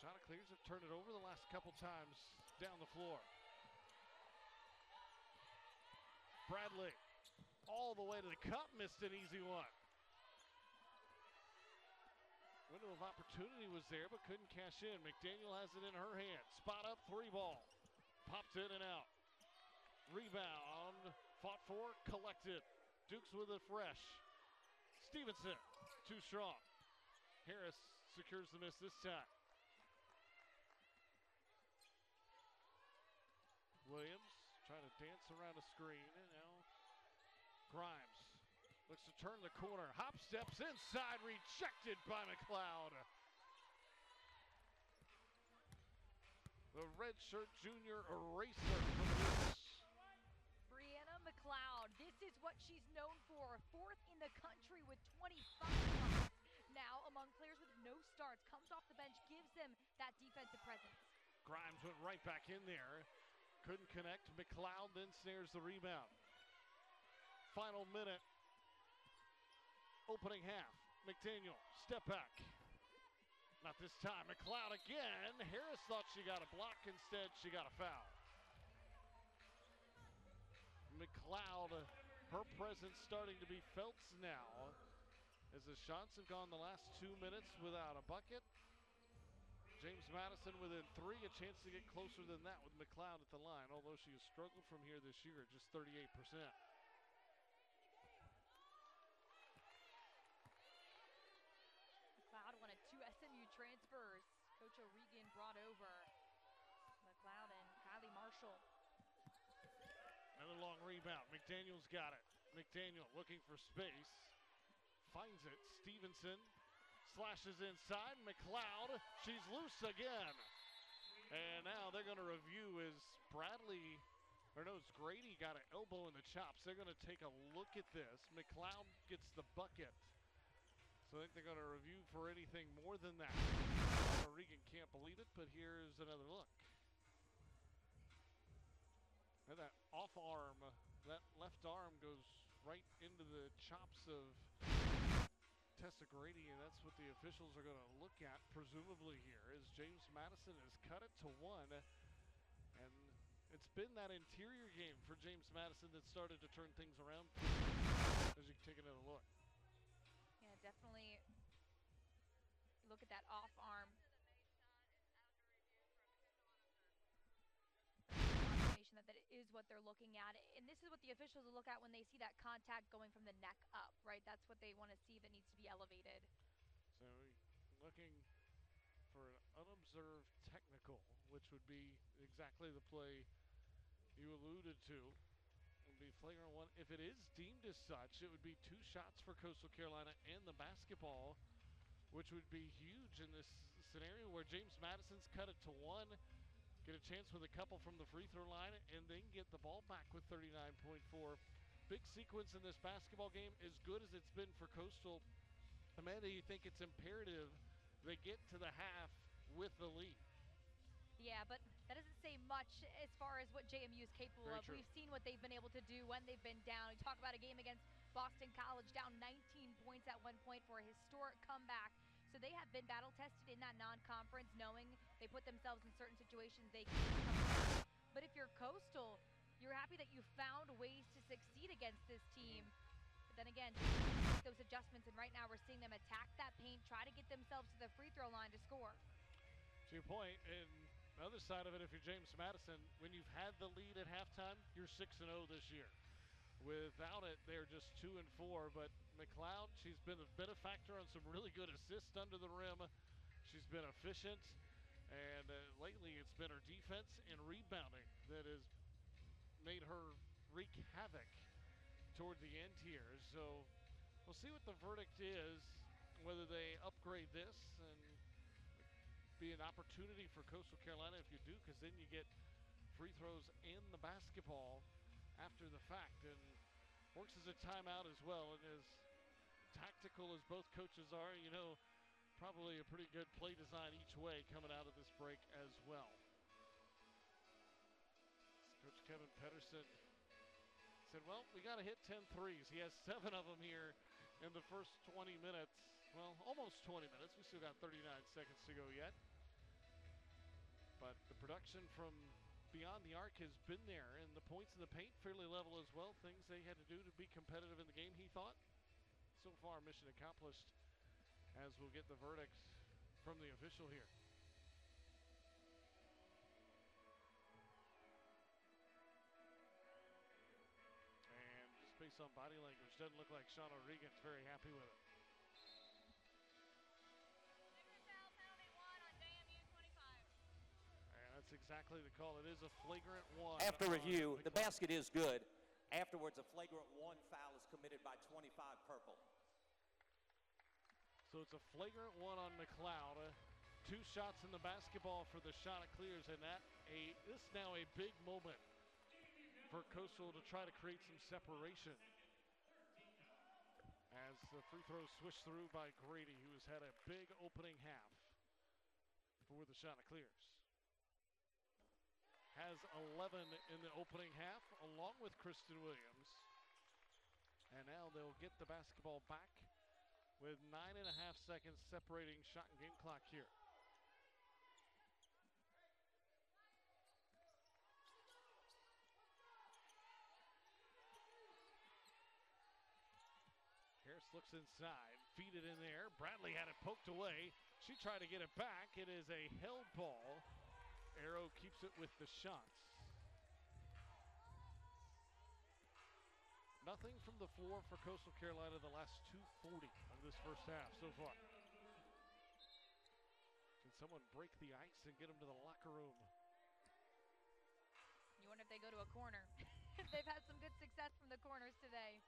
Chanticleers have turned it over the last couple times down the floor. Bradley all the way to the cup, missed an easy one. Window of opportunity was there, but couldn't cash in. McDaniel has it in her hand. Spot up, 3 ball. Popped in and out. Rebound, fought for, collected. Dukes with it fresh. Stevenson, too strong. Harris secures the miss this time. Williams trying to dance around a screen, and now Grimes looks to turn the corner. Hop steps inside, rejected by McLeod. The redshirt junior eraser from the Dukes. Brianna McLeod, this is what she's known for. 4th in the country with 25 blocks. Now, among players with no starts, comes off the bench, gives them that defensive presence. Grimes went right back in there. Couldn't connect. McLeod then snares the rebound. Final minute. Opening half. McDaniel, step back. Not this time. McLeod again. Harris thought she got a block. Instead, she got a foul. McLeod, her presence starting to be felt now as the shots have gone the last 2 minutes without a bucket. James Madison within 3, a chance to get closer than that with McLeod at the line, although she has struggled from here this year at just 38%. McLeod wanted 2 SMU transfers. Coach O'Regan brought over McLeod and Kylie Marshall. Another long rebound. McDaniel's got it. McDaniel looking for space. Finds it. Stevenson slashes inside. McLeod, she's loose again. And now they're going to review as Bradley, or no, it's Grady got an elbow in the chops. They're going to take a look at this. McLeod gets the bucket. So I think they're going to review for anything more than that. Regan can't believe it, but here's another look. And that off arm, that left arm goes right into the chops of Tessa Grady, and that's what the officials are going to look at, presumably here, as James Madison has cut it to 1. And it's been that interior game for James Madison that started to turn things around as you take another look. Yeah, definitely look at that off arm. Confirmation that is what they're looking at. And this is what the officials will look at when they see that contact going from the neck up, right? That's what they want to see that needs to be elevated. So looking for an unobserved technical, which would be exactly the play you alluded to. It would be flagrant 1. If it is deemed as such, it would be 2 shots for Coastal Carolina and the basketball, which would be huge in this scenario where James Madison's cut it to 1, get a chance with a couple from the free throw line, and then get the ball back with 39.4. Big sequence in this basketball game, as good as it's been for Coastal. Amanda, you think it's imperative they get to the half with the lead? Yeah, but that doesn't say much as far as what JMU is capable Very of. true. We've seen what they've been able to do when they've been down. We talk about a game against Boston College, down 19 points at one point for a historic comeback. So they have been battle-tested in that non-conference, knowing they put themselves in certain situations they can come back. But if you're Coastal, you're happy that you found ways to succeed against this team. But then again, just make those adjustments, and right now we're seeing them attack that paint, try to get themselves to the free throw line to score. To your point, and the other side of it, if you're James Madison, when you've had the lead at halftime, you're 6-0 this year. Without it, they're just 2-4. But McLeod, she's been a benefactor on some really good assists under the rim. She's been efficient. And lately it's been her defense and rebounding that has made her wreak havoc toward the end here. So we'll see what the verdict is, whether they upgrade this and be an opportunity for Coastal Carolina if you do, because then you get free throws and the basketball after the fact. And works as a timeout as well. And as tactical as both coaches are, you know, probably a pretty good play design each way coming out of this break as well. Coach Kevin Pedersen said, well, we got to hit 10 threes. He has 7 of them here in the first 20 minutes. Well, almost 20 minutes. We still got 39 seconds to go yet. But the production from beyond the arc has been there, and the points in the paint fairly level as well. Things they had to do to be competitive in the game, he thought. So far, mission accomplished, as we'll get the verdict from the official here. And just based on body language, doesn't look like Sean O'Regan's very happy with it. That's exactly the call. It is a flagrant one. After review, the basket is good. Afterwards, a flagrant 1 foul is committed by 25 Purple. So it's a flagrant 1 on McLeod. 2 shots in the basketball for the shot it clears, and this now a big moment for Coastal to try to create some separation. As the free throws swish through by Grady, who has had a big opening half for the shot it clears. Has 11 in the opening half, along with Kristen Williams. And now they'll get the basketball back with 9.5 seconds separating shot and game clock here. Harris looks inside, feed it in there. Bradley had it poked away. She tried to get it back. It is a held ball. Arrow keeps it with the shots. Nothing from the floor for Coastal Carolina the last 2:40 of this first half so far. Can someone break the ice and get them to the locker room? You wonder if they go to a corner. They've had some good success from the corners today.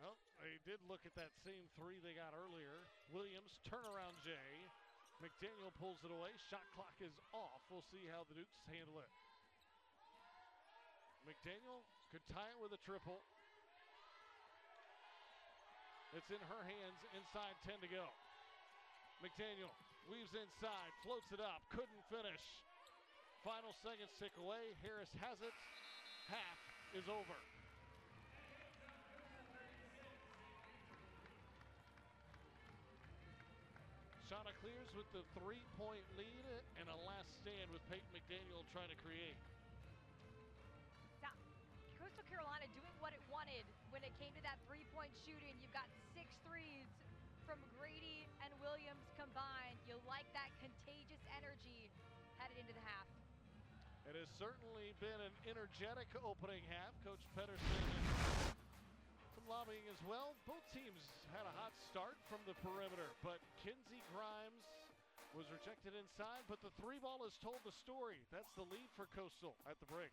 Well, they did look at that same 3 they got earlier. Williams, turnaround J. McDaniel pulls it away. Shot clock is off. We'll see how the Dukes handle it. McDaniel could tie it with a triple. It's in her hands, inside 10 to go. McDaniel weaves inside, floats it up, couldn't finish. Final seconds tick away. Harris has it. Half is over. Shauna clears with the 3-point lead and a last stand with Peyton McDaniel trying to create. Now, Coastal Carolina doing what it wanted when it came to that 3-point shooting. You've got 6 threes from Grady and Williams combined. You like that contagious energy headed into the half. It has certainly been an energetic opening half. Coach Pedersen some lobbying as well. Both teams had a hot start from the perimeter, but Kinsey Grimes was rejected inside, but the 3 ball has told the story. That's the lead for Coastal at the break.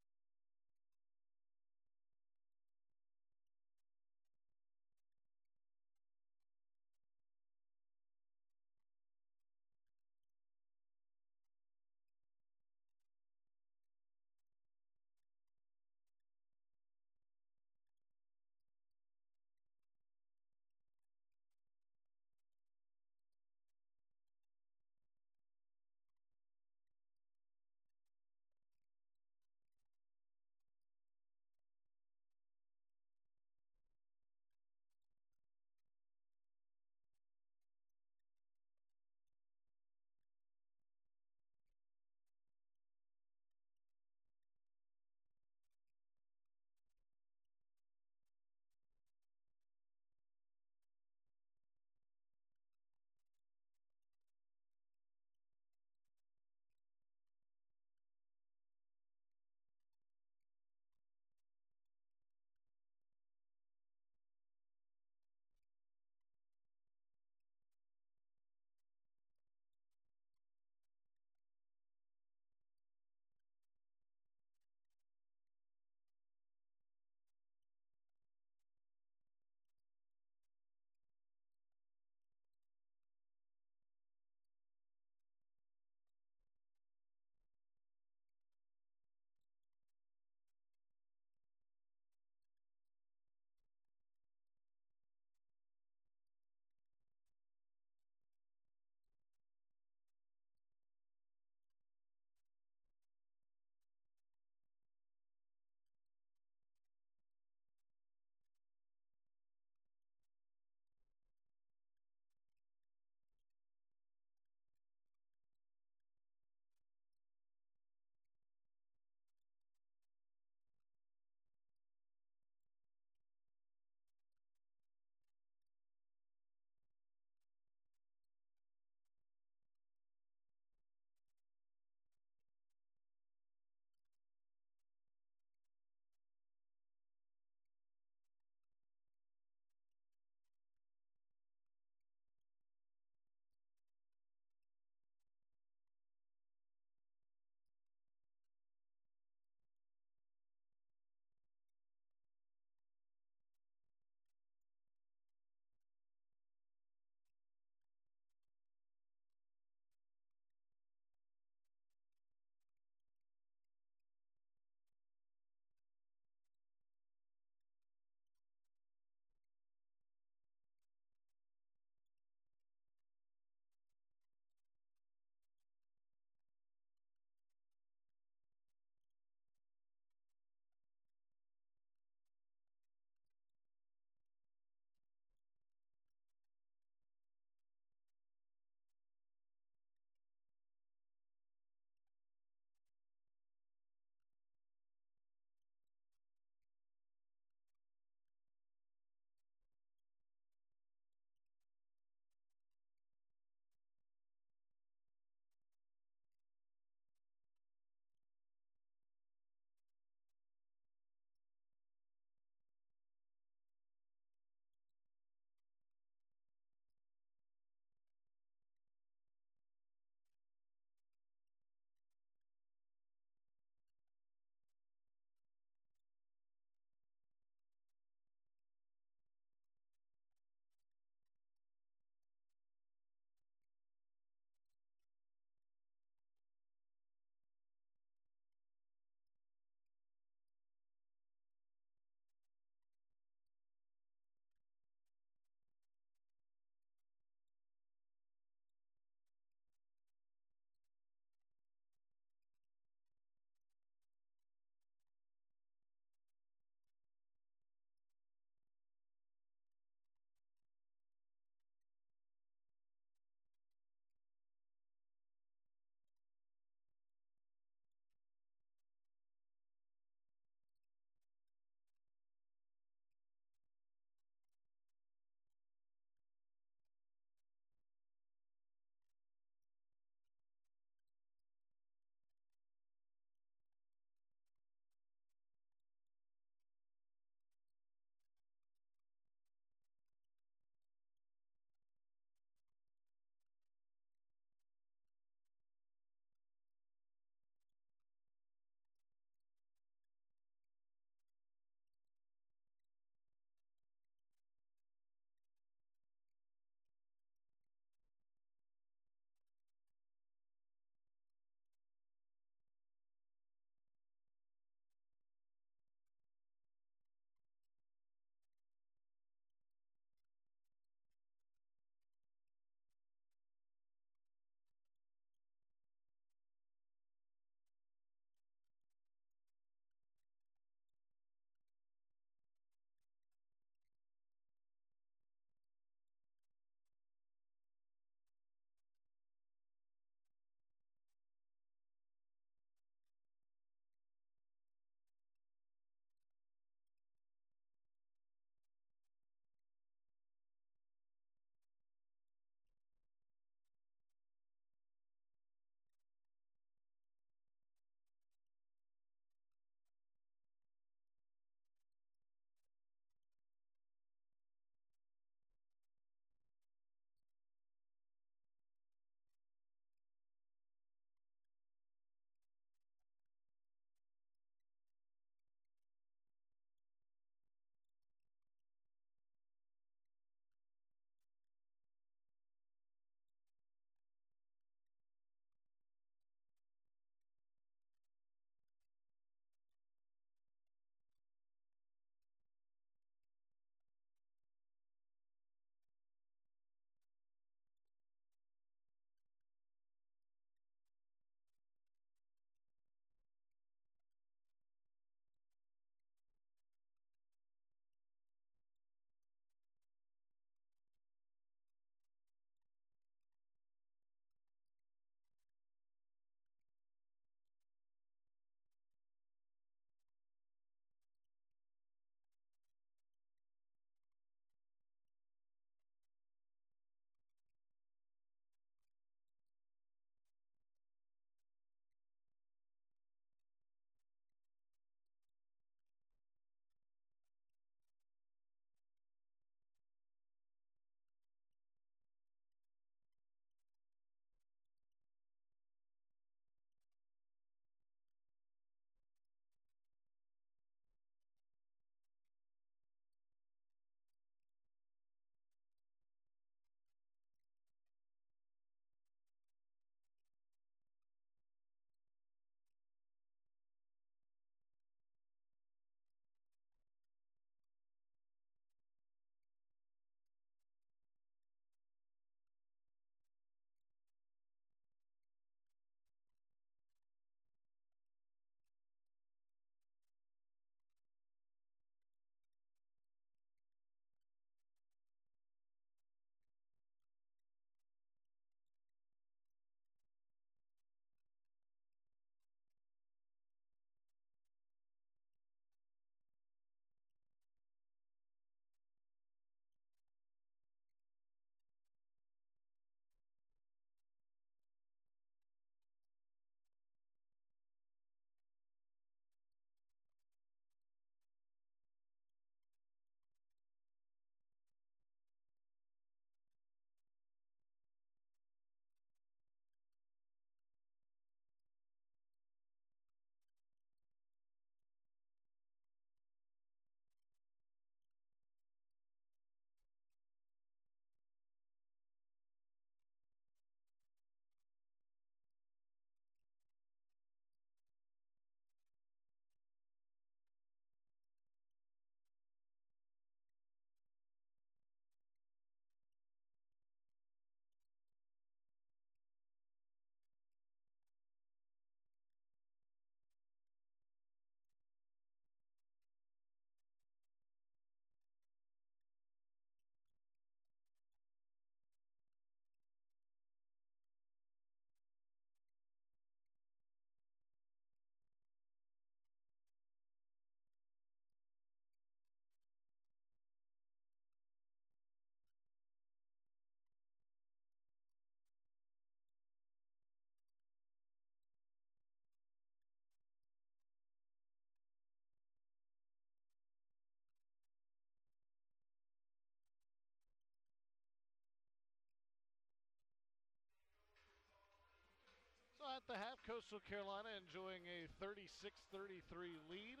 at the half, Coastal Carolina enjoying a 36-33 lead.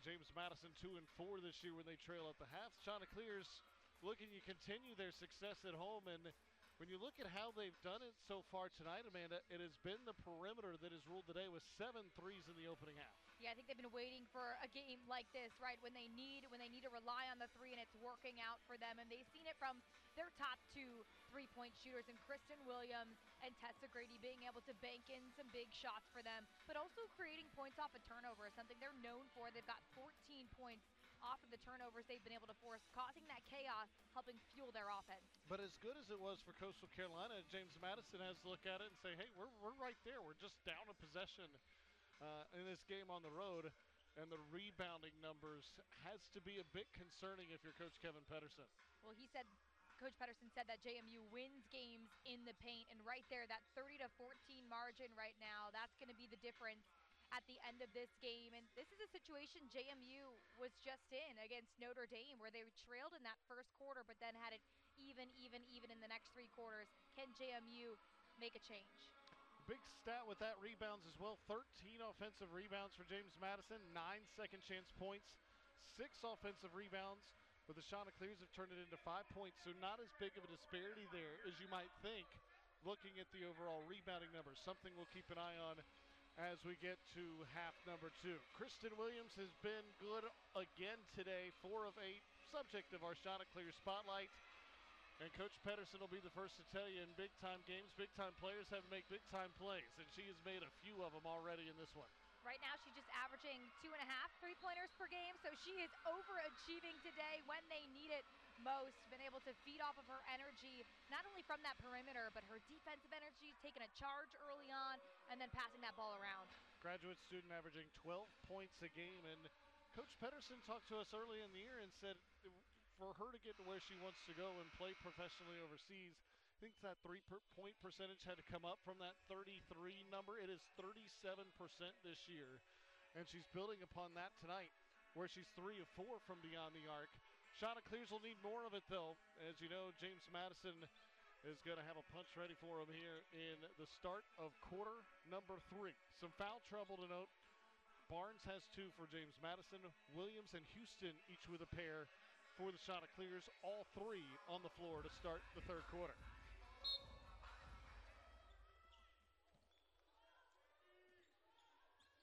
James Madison 2-4 this year when they trail at the half. Chanticleers looking to continue their success at home, and when you look at how they've done it so far tonight, Amanda, it has been the perimeter that has ruled the day with 7 threes in the opening half. Yeah, I think they've been waiting for a game like this, right? When they need to rely on the three, and it's working out for them. And they've seen it from their top 2 3-point shooters, and Kristen Williams and Tessa Grady being able to bank in some big shots for them, but also creating points off a turnover, something they're known for. They've got 14 points off of the turnovers they've been able to force, causing that chaos, helping fuel their offense. But as good as it was for Coastal Carolina, James Madison has to look at it and say, hey, we're right there. We're just down a possession in this game on the road, and the rebounding numbers has to be a bit concerning if you're Coach Kevin Pedersen. Well, Coach Pedersen said that JMU wins games in the paint, and right there, that 30-14 margin right now, that's going to be the difference at the end of this game. And this is a situation JMU was just in against Notre Dame, where they trailed in that first quarter, but then had it even in the next 3 quarters. Can JMU make a change? Big stat with that rebounds as well. 13 offensive rebounds for James Madison, 9 second chance points, 6 offensive rebounds, but the Chanticleers have turned it into 5 points, so not as big of a disparity there as you might think looking at the overall rebounding numbers. Something we'll keep an eye on as we get to half number 2. Kristen Williams has been good again today, 4 of 8, subject of our Chanticleer spotlight. And Coach Pedersen will be the first to tell you, in big-time games, big-time players have to make big-time plays, and she has made a few of them already in this one. Right now, she's just averaging 2.5 3-pointers per game, so she is overachieving today when they need it most. Been able to feed off of her energy, not only from that perimeter, but her defensive energy, taking a charge early on, and then passing that ball around. Graduate student averaging 12 points a game, and Coach Pedersen talked to us early in the year and said, for her to get to where she wants to go and play professionally overseas, I think that 3-point percentage had to come up from that 33 number. It is 37% this year, and she's building upon that tonight, where she's 3 of 4 from beyond the arc. Chanticleers will need more of it, though. As you know, James Madison is going to have a punch ready for him here in the start of quarter number 3. Some foul trouble to note. Barnes has 2 for James Madison. Williams and Houston each with a pair for the Chanticleers, all 3 on the floor to start the third quarter.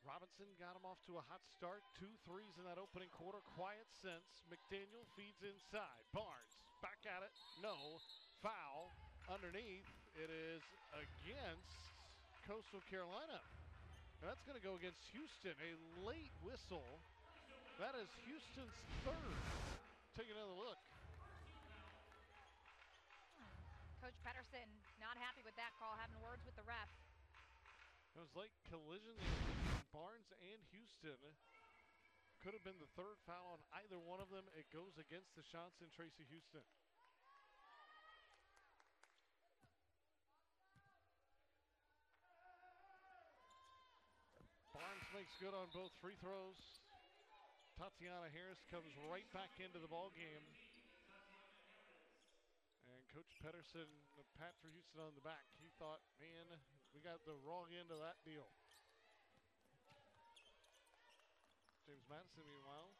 Robinson got him off to a hot start. 2 threes in that opening quarter. Quiet since. McDaniel feeds inside. Barnes back at it. No. Foul underneath. It is against Coastal Carolina. And that's going to go against Houston. A late whistle. That is Houston's 3rd. Take another look. Coach Pedersen not happy with that call, having words with the ref. It was late collision between Barnes and Houston. Could have been the 3rd foul on either one of them. It goes against the shots in Tracy Houston. Barnes makes good on both free throws. Tatiana Harris comes right back into the ball game. And Coach Pedersen, pat for Houston on the back. He thought, man, we got the wrong end of that deal. James Madison, meanwhile,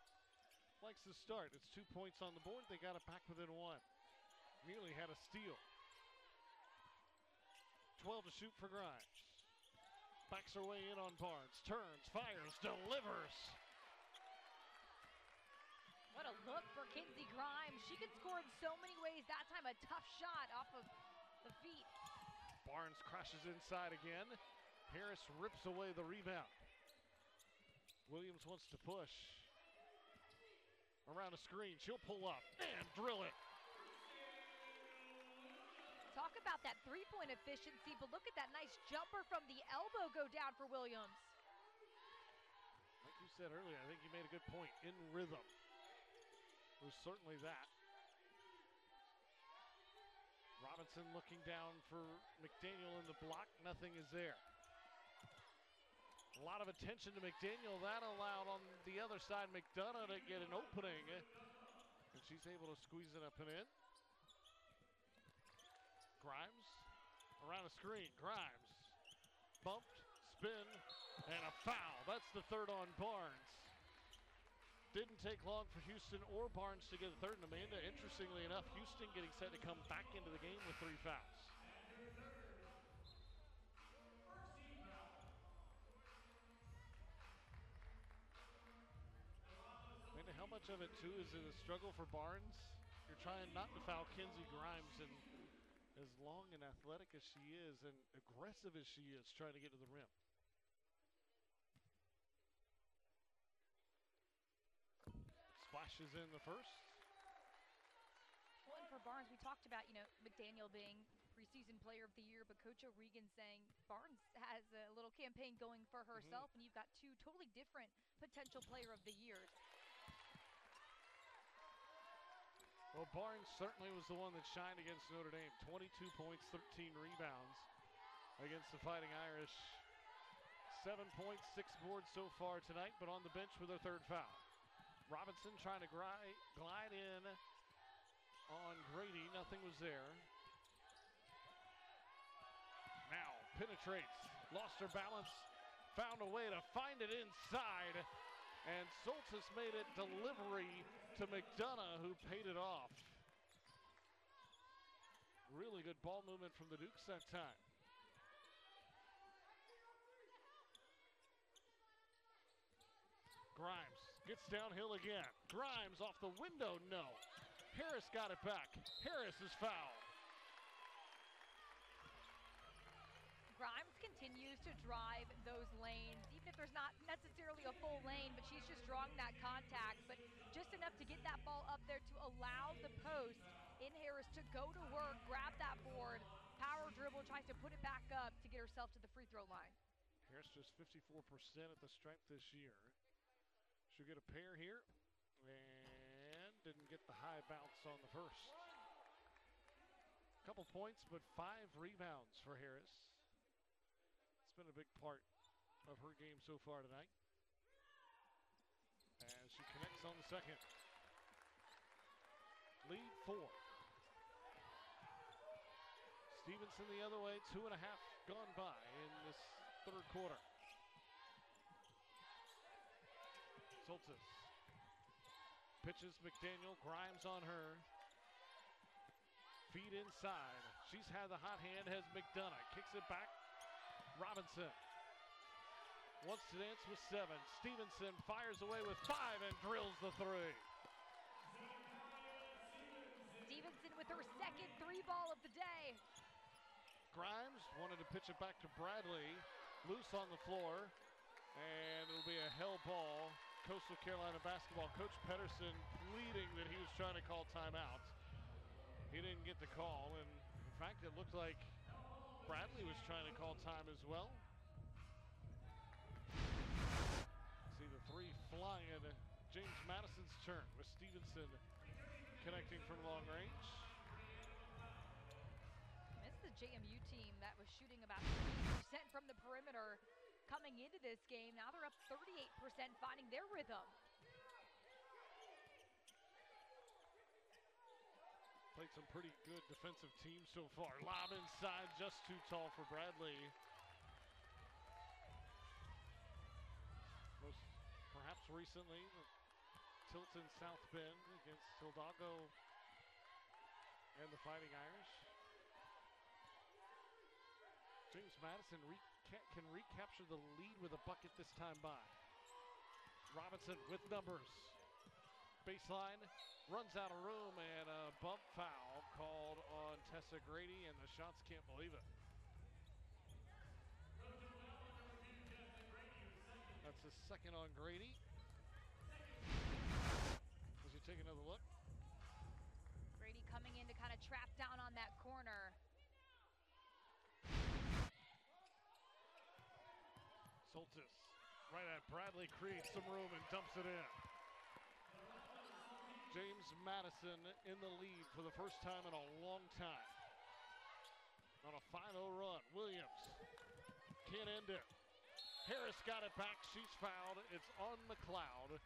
likes to start. It's 2 points on the board. They got it back within 1. Nearly had a steal. 12 to shoot for Grimes. Backs her way in on Barnes. Turns, fires, delivers. What a look for Kinsey Grimes. She can score in so many ways. That time a tough shot off of the feet. Barnes crashes inside again. Harris rips away the rebound. Williams wants to push. Around a screen. She'll pull up and drill it. Talk about that 3-point efficiency, but look at that nice jumper from the elbow go down for Williams. Like you said earlier, I think you made a good point. In rhythm. It was certainly that. Robinson looking down for McDaniel in the block. Nothing is there. A lot of attention to McDaniel. That allowed on the other side McDonough to get an opening. And she's able to squeeze it up and in. Grimes around a screen. Grimes bumped, spin, and a foul. That's the third on Barnes. Didn't take long for Houston or Barnes to get a third. And Amanda, interestingly enough, Houston getting set to come back into the game with 3 fouls. Amanda, how much of it, too, is it a struggle for Barnes? You're trying not to foul Kenzie Grimes, and as long and athletic as she is and aggressive as she is trying to get to the rim. Splashes in the first. Well, and for Barnes, we talked about, McDaniel being preseason player of the year, but Coach O'Regan saying Barnes has a little campaign going for herself, and you've got 2 totally different potential player of the years. Well, Barnes certainly was the one that shined against Notre Dame. 22 points, 13 rebounds against the Fighting Irish. 7 points, 6 boards so far tonight, but on the bench with her 3rd foul. Robinson trying to glide in on Grady. Nothing was there. Now penetrates, lost her balance, found a way to find it inside, and Soltis made it delivery to McDonough, who paid it off. Really good ball movement from the Dukes that time. Grimes gets downhill again. Grimes off the window, no. Harris got it back. Harris is fouled. Grimes continues to drive those lanes, even if there's not necessarily a full lane, but she's just drawing that contact, but just enough to get that ball up there to allow the post in Harris to go to work, grab that board, power dribble, tries to put it back up to get herself to the free throw line. Harris just 54% at the stripe this year. She'll get a pair here, and didn't get the high bounce on the first. Couple points, but 5 rebounds for Harris. It's been a big part of her game so far tonight. As she connects on the second. Lead 4. Stevenson the other way, 2.5 gone by in this 3rd quarter. Soltis pitches McDaniel, Grimes on her. Feed inside. She's had the hot hand, has McDonough. Kicks it back. Robinson wants to dance with 7. Stevenson fires away with 5 and drills the 3. Stevenson with her 2nd 3-ball of the day. Grimes wanted to pitch it back to Bradley. Loose on the floor. And it'll be a hell ball. Coastal Carolina basketball. Coach Pedersen pleading that he was trying to call timeout. He didn't get the call, and in fact, it looked like Bradley was trying to call time as well. See the 3 flying. James Madison's turn with Stevenson connecting from long range. This is the JMU team that was shooting about 50% from the perimeter coming into this game. Now they're up 38%, finding their rhythm. Played some pretty good defensive teams so far. Lob inside, just too tall for Bradley. Most perhaps recently, the Tilton South Bend against Tildago and the Fighting Irish. James Madison can recapture the lead with a bucket this time by. Robinson with numbers. Baseline, runs out of room, and a bump foul called on Tessa Grady, and the Shots can't believe it. That's the 2nd on Grady. As you take another look. Grady coming in to kind of trap down on that corner. Soltis right at Bradley, creates some room and dumps it in. James Madison in the lead for the first time in a long time. On a 5-0 run. Williams can't end it. Harris got it back. She's fouled. It's on McLeod.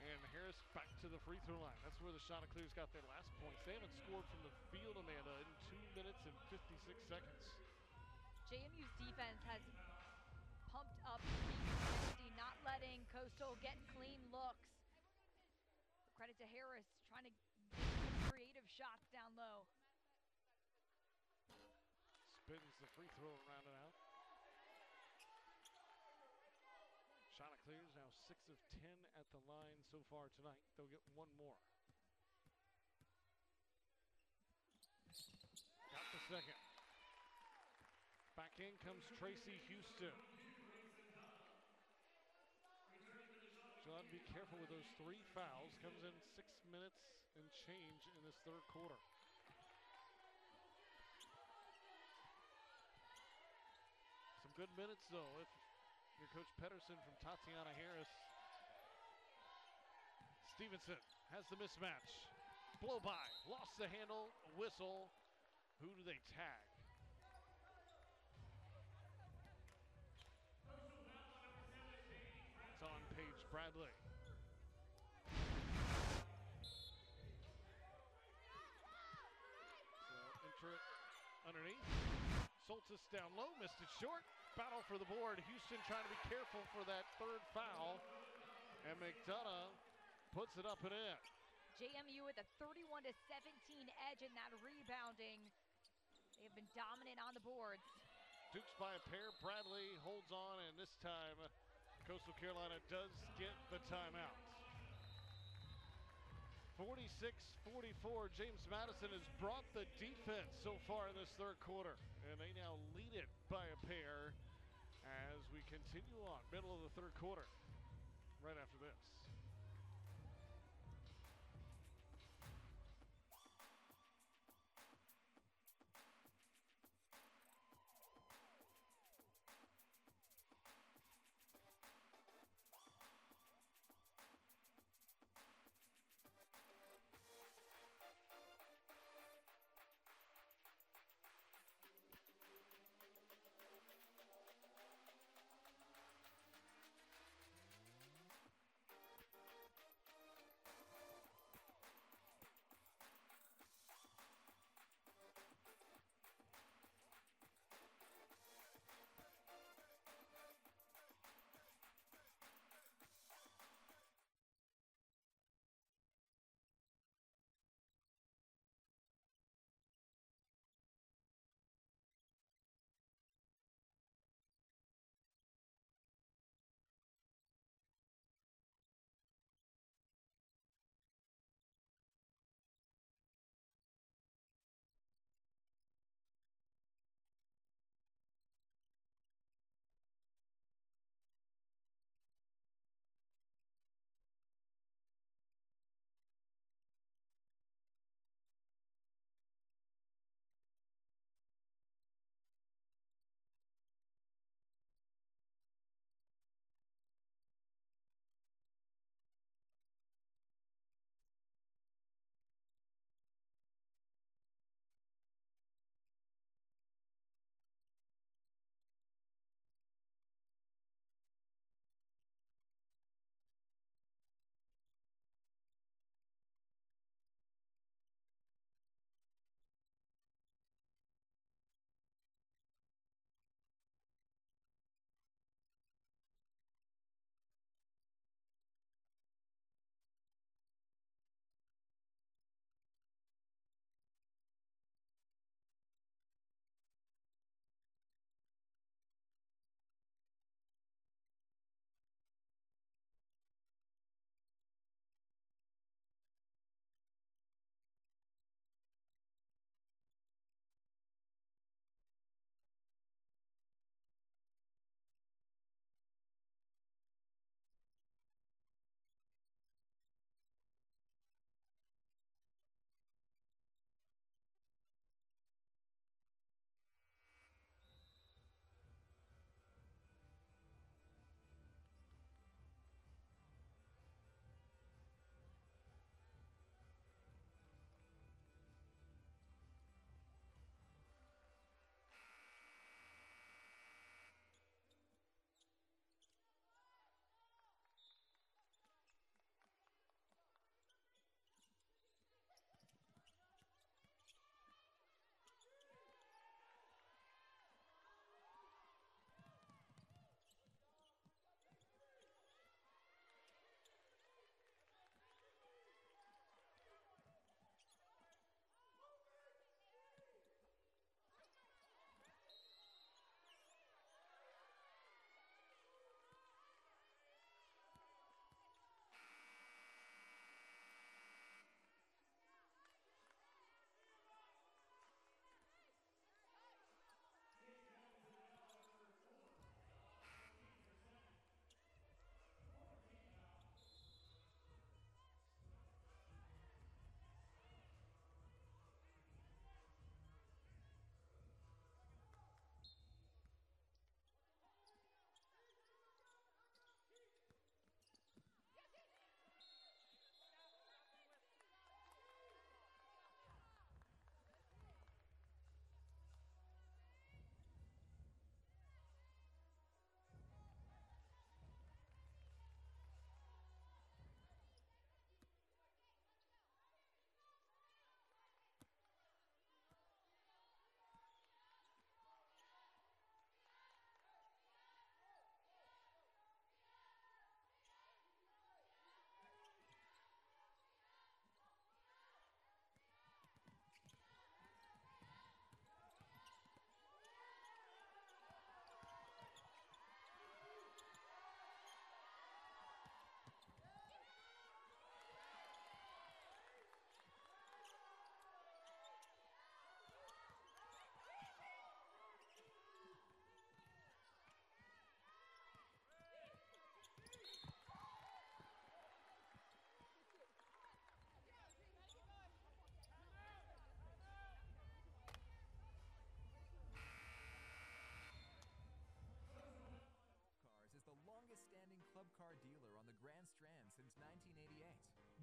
And Harris back to the free throw line. That's where the Chanticleers got their last points. They haven't scored from the field, Amanda, in 2 minutes and 56 seconds. JMU's defense has pumped up intensity, not letting Coastal get clean looks. Credit to Harris, trying to get some creative shots down low. Spins the free throw and round it out. Chanticleers now 6 of 10 at the line so far tonight. They'll get one more. Got the second. Back in comes Tracy Houston. She'll have to be careful with those 3 fouls. Comes in 6 minutes and change in this third quarter. Some good minutes, though, if you're Coach Pedersen from Tatiana Harris. Stevenson has the mismatch. Blow by, lost the handle, a whistle. Who do they tag? It's on Paige Bradley. So enter it underneath. Soltis down low, missed it short. Battle for the board. Houston trying to be careful for that third foul. And McDonough puts it up and in. JMU with a 31-17 edge in that rebounding. They have been dominant on the boards. Dukes by a pair. Bradley holds on, and this time Coastal Carolina does get the timeout. 46-44. James Madison has brought the defense so far in this third quarter, and they now lead it by a pair as we continue on. Middle of the third quarter, right after this.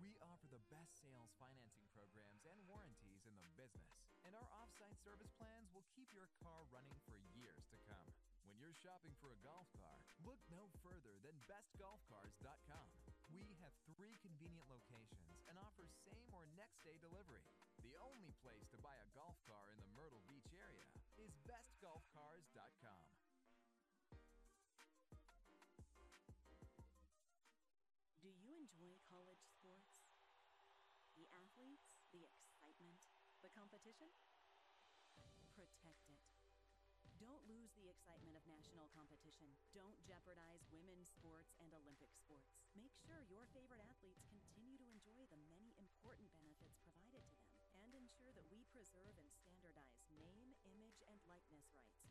We offer the best sales financing programs and warranties in the business, and our off-site service plans will keep your car running for years to come. When you're shopping for a golf car, look no further than bestgolfcars.com. We have 3 convenient locations and offer same or next day delivery. The only place to buy a golf car in the Myrtle Beach area is bestgolfcars.com. Do you enjoy college sports? The athletes, the excitement, the competition? Protect it. Don't lose the excitement of national competition. Don't jeopardize women's sports and Olympic sports. Make sure your favorite athletes continue to enjoy the many important benefits provided to them, and ensure that we preserve and standardize name, image, and likeness rights.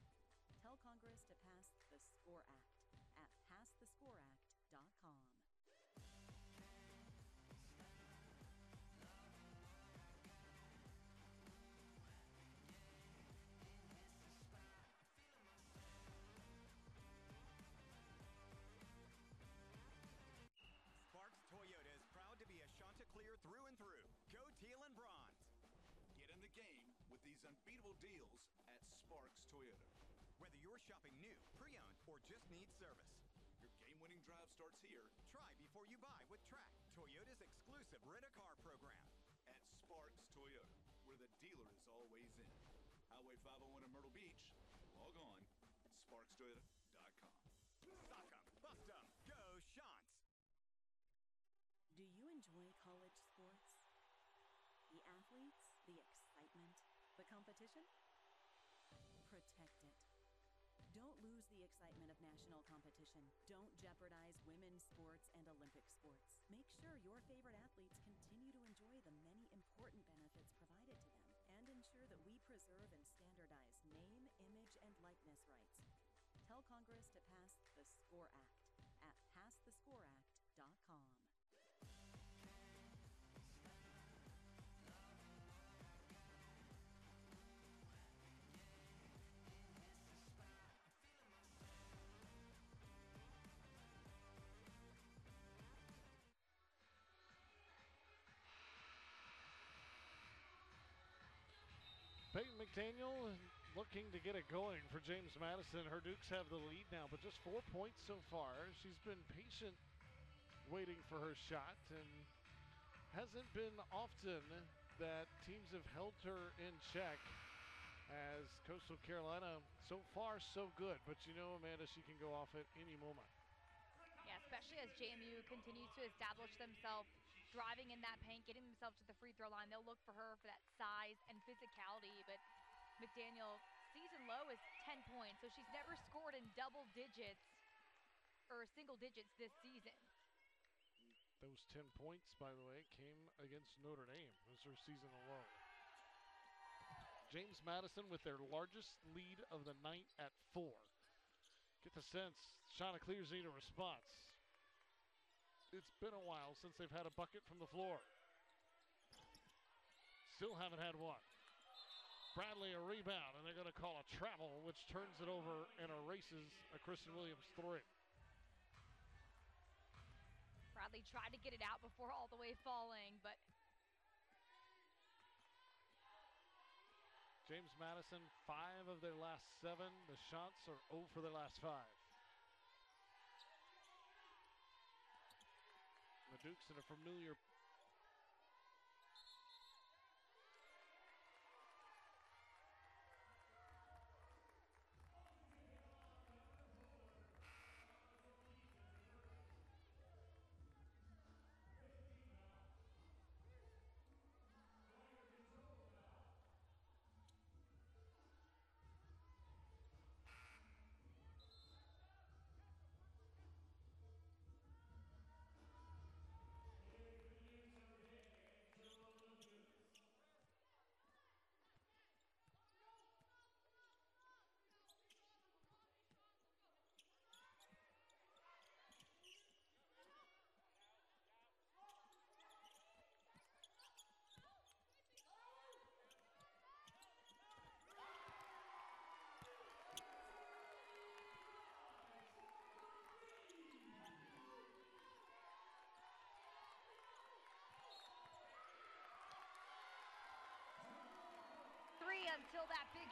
Tell Congress to pass the SCORE Act at passthescoreact.com. Sparks Toyota is proud to be a Chanticleer through and through. Go teal and bronze. Get in the game with these unbeatable deals at Sparks Toyota. Whether you're shopping new, pre-owned, or just need service. Your game-winning drive starts here Try before you buy with Track, Toyota's exclusive rent-a-car program. at Sparks Toyota, where the dealer is always in. Highway 501 in Myrtle Beach. Log on at sparkstoyota.com. Sock 'em, bust 'em, go Shants! Do you enjoy college sports? The athletes, the excitement, the competition? Protect it. Don't lose the excitement of national competition. Don't jeopardize women's sports and Olympic sports. Make sure your favorite athletes continue to enjoy the many important benefits provided to them, and ensure that we preserve and standardize name, image, and likeness rights. Tell Congress to pass the SCORE Act at passthescoreact.com. Peyton McDaniel looking to get it going for James Madison. Her Dukes have the lead now, but just 4 points so far. She's been patient waiting for her shot, and hasn't been often that teams have held her in check, as Coastal Carolina, so far so good. But you know, Amanda, she can go off at any moment. Yeah, especially as JMU continues to establish themselves, driving in that paint, getting themselves to the free throw line. They'll look for her for that size and physicality, but McDaniel, season low is 10 points, so she's never scored in double digits or single digits this season. Those 10 points, by the way, came against Notre Dame as her season low. James Madison with their largest lead of the night at 4. Get the sense Chanticleers need a response. It's been a while since they've had a bucket from the floor. Still haven't had one. Bradley a rebound, and they're going to call a travel, which turns it over and erases a Kristen Williams 3. Bradley tried to get it out before all the way falling, but James Madison, 5 of their last 7. The shots are 0 for their last 5. The Dukes in a familiar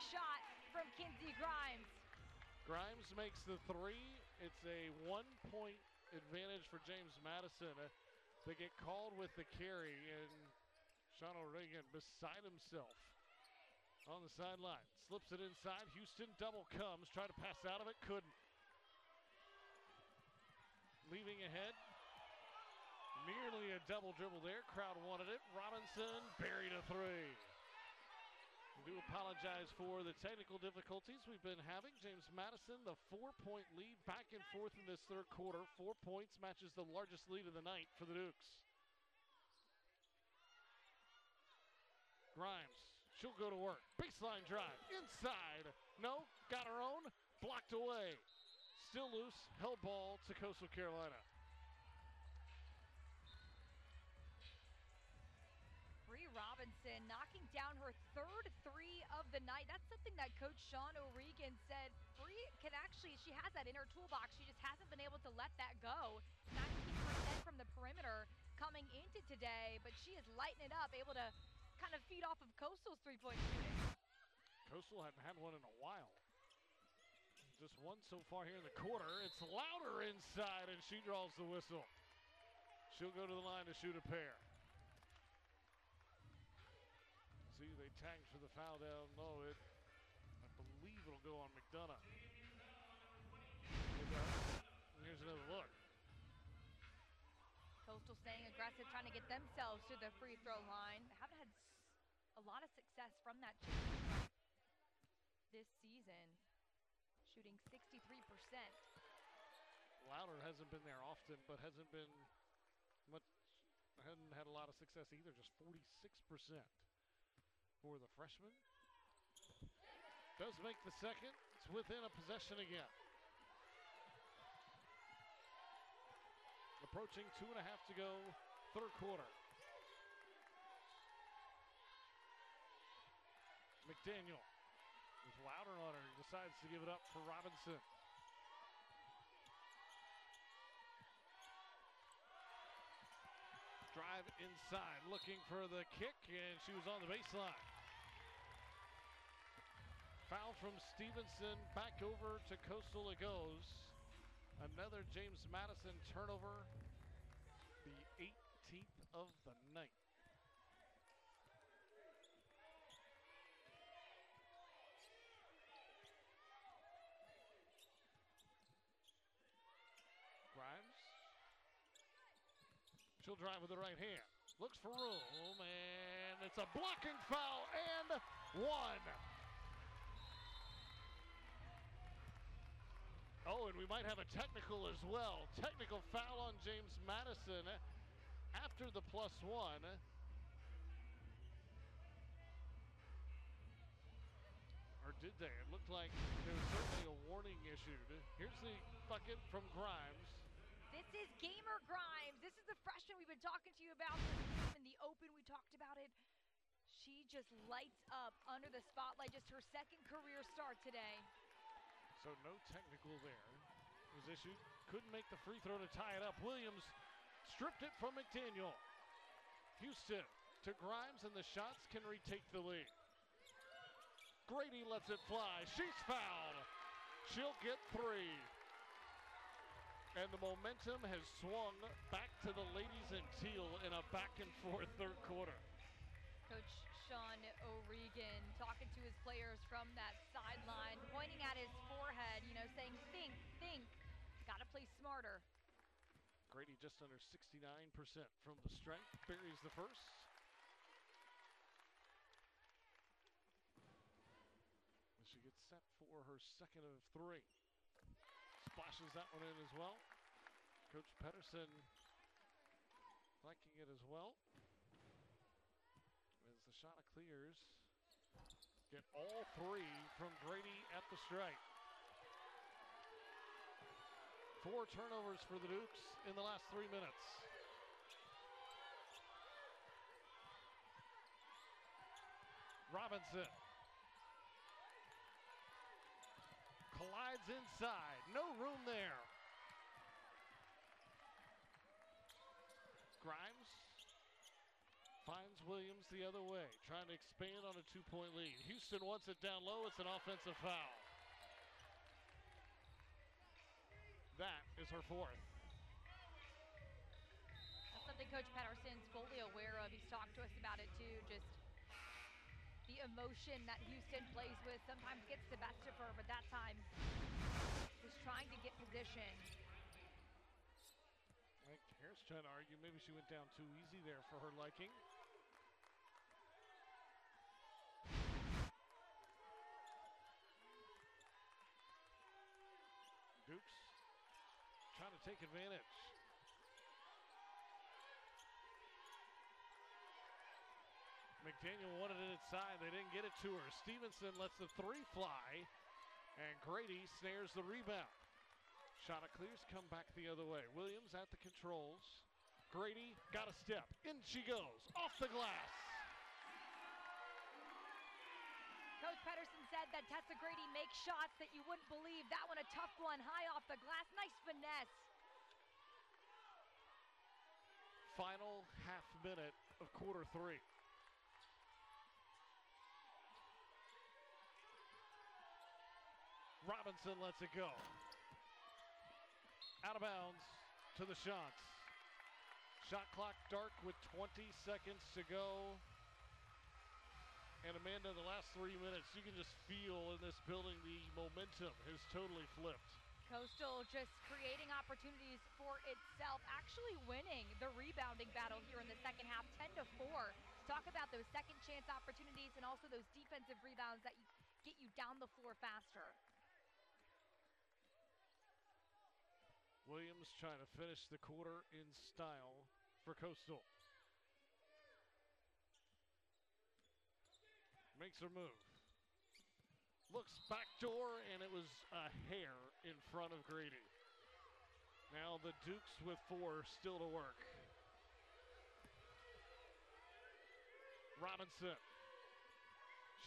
shot from Kinsey Grimes. Grimes makes the three. It's a 1-point advantage for James Madison. They get called with the carry, and Sean O'Regan beside himself on the sideline. Slips it inside. Houston double comes. Tried to pass out of it. Couldn't. Leaving ahead. Nearly a double dribble there. Crowd wanted it. Robinson buried a three. We do apologize for the technical difficulties we've been having. James Madison, the 4-point lead, back and forth in this third quarter. 4 points matches the largest lead of the night for the Dukes. Grimes, she'll go to work. Baseline drive, inside. No, got her own, blocked away. Still loose, held ball to Coastal Carolina. Robinson knocking down her third three of the night. That's something that Coach Sean O'Regan said. Bree can actually, she has that in her toolbox. She just hasn't been able to let that go. 19% from the perimeter coming into today, but she is lighting it up, able to kind of feed off of Coastal's three-point shooting. Coastal hadn't had one in a while. Just one so far here in the quarter. It's Louder inside, and she draws the whistle. She'll go to the line to shoot a pair. See, they tagged for the foul down low. I believe it'll go on McDonough. It does. And here's another look. Coastal staying aggressive, trying to get themselves to the free throw line. They haven't had a lot of success from that shooting this season, shooting 63%. Louder hasn't been there often, but hasn't been much. Hadn't had a lot of success either. Just 46%. For the freshman. Does make the second. It's within a possession again. Approaching 2.5 to go, third quarter. McDaniel with Louder on her. He decides to give it up for Robinson. Drive inside, looking for the kick, and she was on the baseline. Foul from Stevenson, back over to Coastal it goes. Another James Madison turnover, the 18th of the night. She'll drive with the right hand. Looks for room, and it's a blocking foul, and one. Oh, and we might have a technical as well. Technical foul on James Madison after the +1. Or did they? It looked like there was certainly a warning issued. Here's the bucket from Grimes. This is Gamer Grimes. This is the freshman we've been talking to you about this game in the open. We talked about it. She just lights up under the spotlight. Just her second career start today. So no technical there. Was issued. Couldn't make the free throw to tie it up. Williams stripped it from McDaniel. Houston to Grimes, and the shots can retake the lead. Grady lets it fly. She's fouled. She'll get 3. And the momentum has swung back to the ladies in teal in a back-and-forth third quarter. Coach Sean O'Regan talking to his players from that sideline, pointing at his forehead, saying, think, gotta play smarter. Grady just under 69% from the stripe, buries the first. And she gets set for her second of 3. Splashes that one in as well. Coach Pedersen liking it as well. As the shot clears, get all 3 from Grady at the stripe. 4 turnovers for the Dukes in the last 3 minutes. Robinson collides inside. No room there. Grimes finds Williams the other way, trying to expand on a 2-point lead. Houston wants it down low. It's an offensive foul. That is her fourth. That's something Coach Pedersen's fully aware of. He's talked to us about it too. Just the emotion that Houston plays with sometimes gets the best of her, but that time was trying to get position. I think Harris trying to argue maybe she went down too easy there for her liking. Dukes trying to take advantage. McDaniel wanted it inside. They didn't get it to her. Stevenson lets the three fly, and Grady snares the rebound. Shot it clears, come back the other way. Williams at the controls. Grady got a step. In she goes, off the glass. Coach Pedersen said that Tessa Grady makes shots that you wouldn't believe. That one a tough one, high off the glass. Nice finesse. Final half minute of quarter three. Robinson lets it go. Out of bounds to the shots. Shot clock dark with 20 seconds to go. And Amanda, the last 3 minutes, you can just feel in this building the momentum has totally flipped. Coastal just creating opportunities for itself, actually winning the rebounding battle here in the second half, 10-4. Talk about those second chance opportunities and also those defensive rebounds that get you down the floor faster. Williams trying to finish the quarter in style for Coastal. Makes her move. Looks backdoor, and it was a hair in front of Grady. Now the Dukes with 4 still to work. Robinson.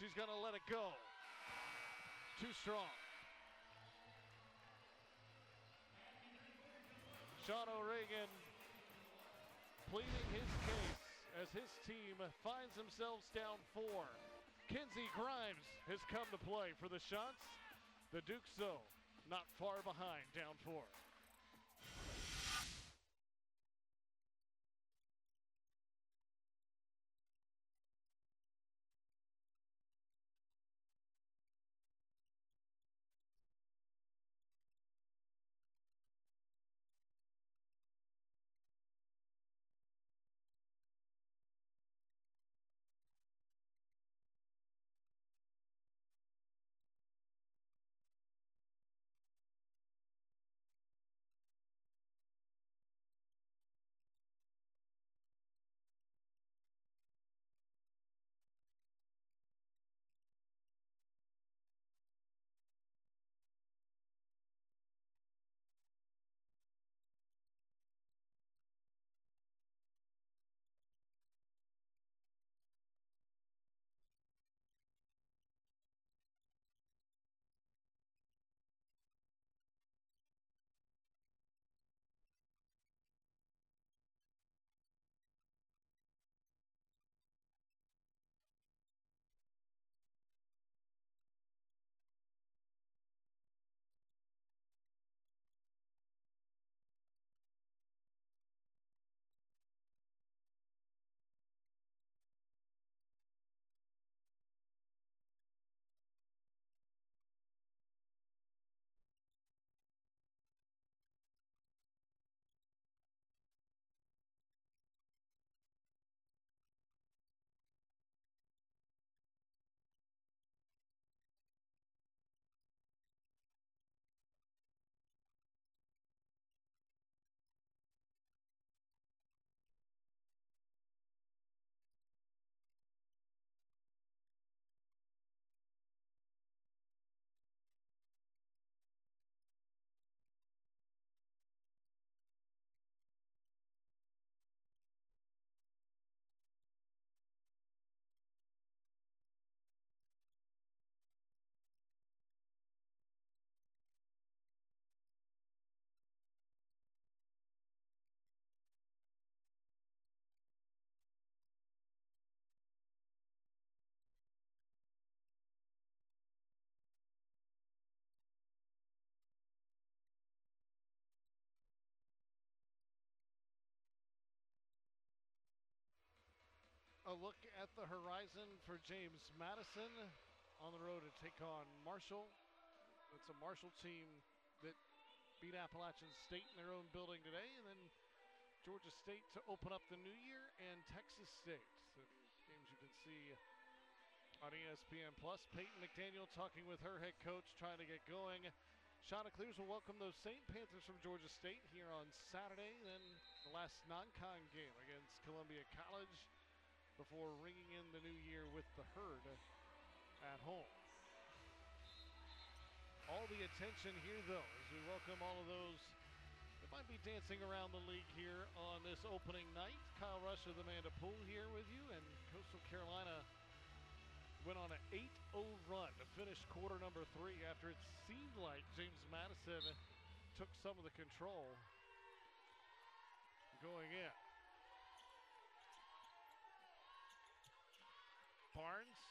She's going to let it go. Too strong. Sean O'Regan pleading his case as his team finds themselves down 4. Kinsey Grimes has come to play for the shots. The Dukes, though, not far behind, down 4. a look at the horizon for James Madison on the road to take on Marshall. It's a Marshall team that beat Appalachian State in their own building today, and then Georgia State to open up the new year, and Texas State. So games you can see on ESPN+. Peyton McDaniel talking with her head coach, trying to get going. Chanticleers will welcome those same Panthers from Georgia State here on Saturday, then the last non-con game against Columbia College before ringing in the new year with the Herd at home. All the attention here, though, as we welcome all of those that might be dancing around the league here on this opening night. Kyle Rush with Amanda Poole here with you, and Coastal Carolina went on an 8-0 run to finish quarter number 3 after it seemed like James Madison took some of the control going in. Barnes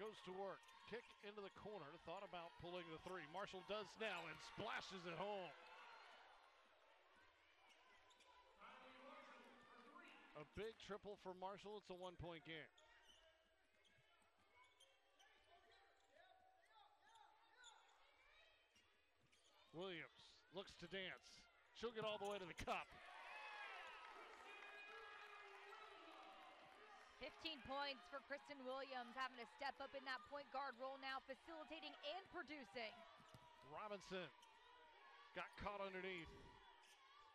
goes to work. Kick into the corner. Thought about pulling the 3. Marshall does now and splashes it home. A big triple for Marshall. It's a 1-point game. Williams looks to dance. She'll get all the way to the cup. 15 points for Kristen Williams, having to step up in that point guard role now, facilitating and producing. Robinson got caught underneath.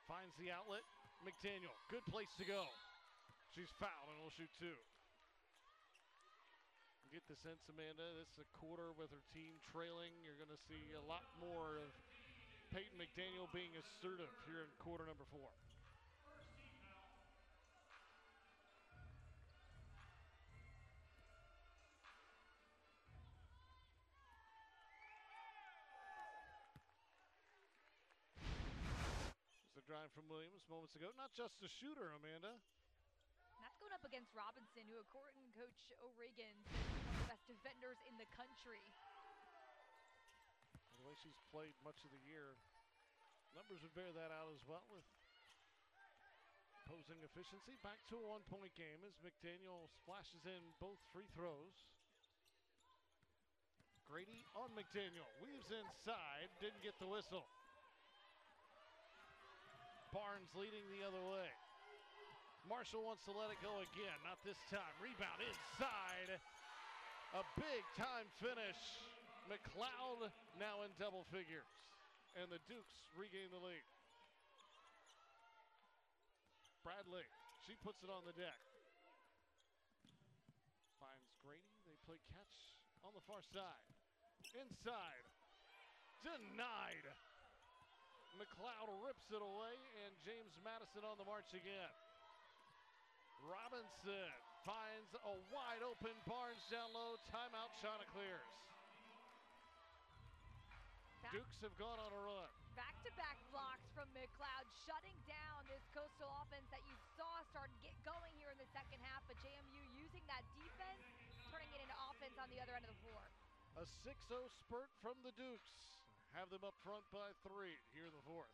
Finds the outlet. McDaniel, good place to go. She's fouled and will shoot 2. You get the sense, Amanda, this is a quarter with her team trailing. You're going to see a lot more of Peyton McDaniel being assertive here in quarter number 4. There's a drive from Williams moments ago. Not just a shooter, Amanda. That's going up against Robinson, who according to Coach O'Regan is one of the best defenders in the country. The way she's played much of the year, numbers would bear that out as well with opposing efficiency. Back to a 1-point game as McDaniel splashes in both free throws. Grady on McDaniel, weaves inside, didn't get the whistle. Barnes leading the other way. Marshall wants to let it go again, not this time. Rebound inside, a big time finish. McLeod now in double figures, and the Dukes regain the lead. Bradley, she puts it on the deck. Finds Grady, they play catch on the far side. Inside, denied. McLeod rips it away, and James Madison on the march again. Robinson finds a wide open Barnes down low. Timeout, Chanticleers. Dukes have gone on a run. Back-to-back blocks from McLeod, shutting down this Coastal offense that you saw start to get going here in the second half, but JMU using that defense, turning it into offense on the other end of the floor. A 6-0 spurt from the Dukes. Have them up front by 3 here in the 4th.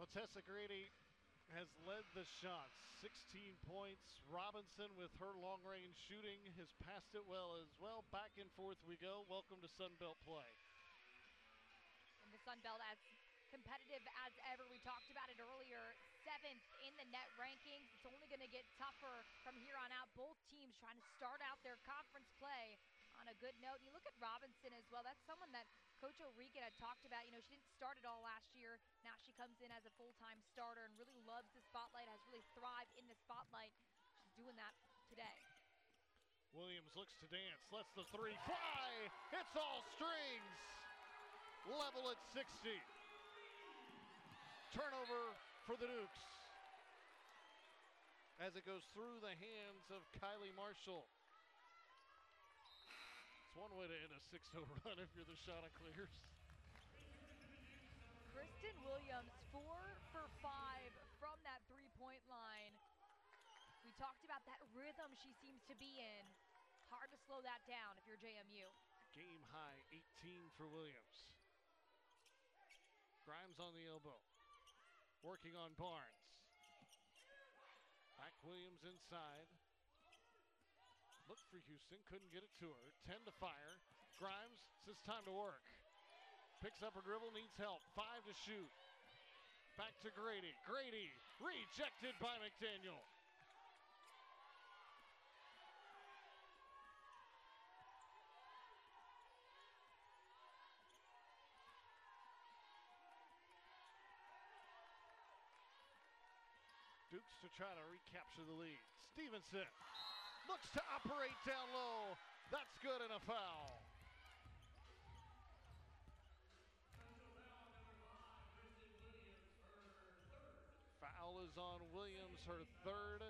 Well, Tessa Grady has led the shots. 16 points. Robinson with her long-range shooting has passed it well as well. Back and forth we go. Welcome to Sun Belt play. And the Sun Belt as competitive as ever. We talked about it earlier. 7th in the net rankings. It's only going to get tougher from here on out. Both teams trying to start out their conference play on a good note. And you look at Robinson as well. That's someone that Coach O'Regan had talked about. You know, she didn't start it all last year. Now she comes in as a full-time starter and really loves the spotlight, has really thrived in the spotlight. She's doing that today. Williams looks to dance, lets the three fly. It's all strings. Level at 60. Turnover for the Dukes as it goes through the hands of Kylie Marshall. It's one way to end a 6-0 run if you're the shot it clears. Kristen Williams, 4 for 5 from that three-point line. We talked about that rhythm she seems to be in. Hard to slow that down if you're JMU. Game high 18 for Williams. Grimes on the elbow. Working on Barnes. Back Williams inside. Looked for Houston, couldn't get it to her. 10 to fire. Grimes says time to work. Picks up her dribble, needs help. 5 to shoot. Back to Grady. Grady rejected by McDaniel. Dukes to try to recapture the lead. Stevenson looks to operate down low. That's good and a foul. Foul is on Williams, her third.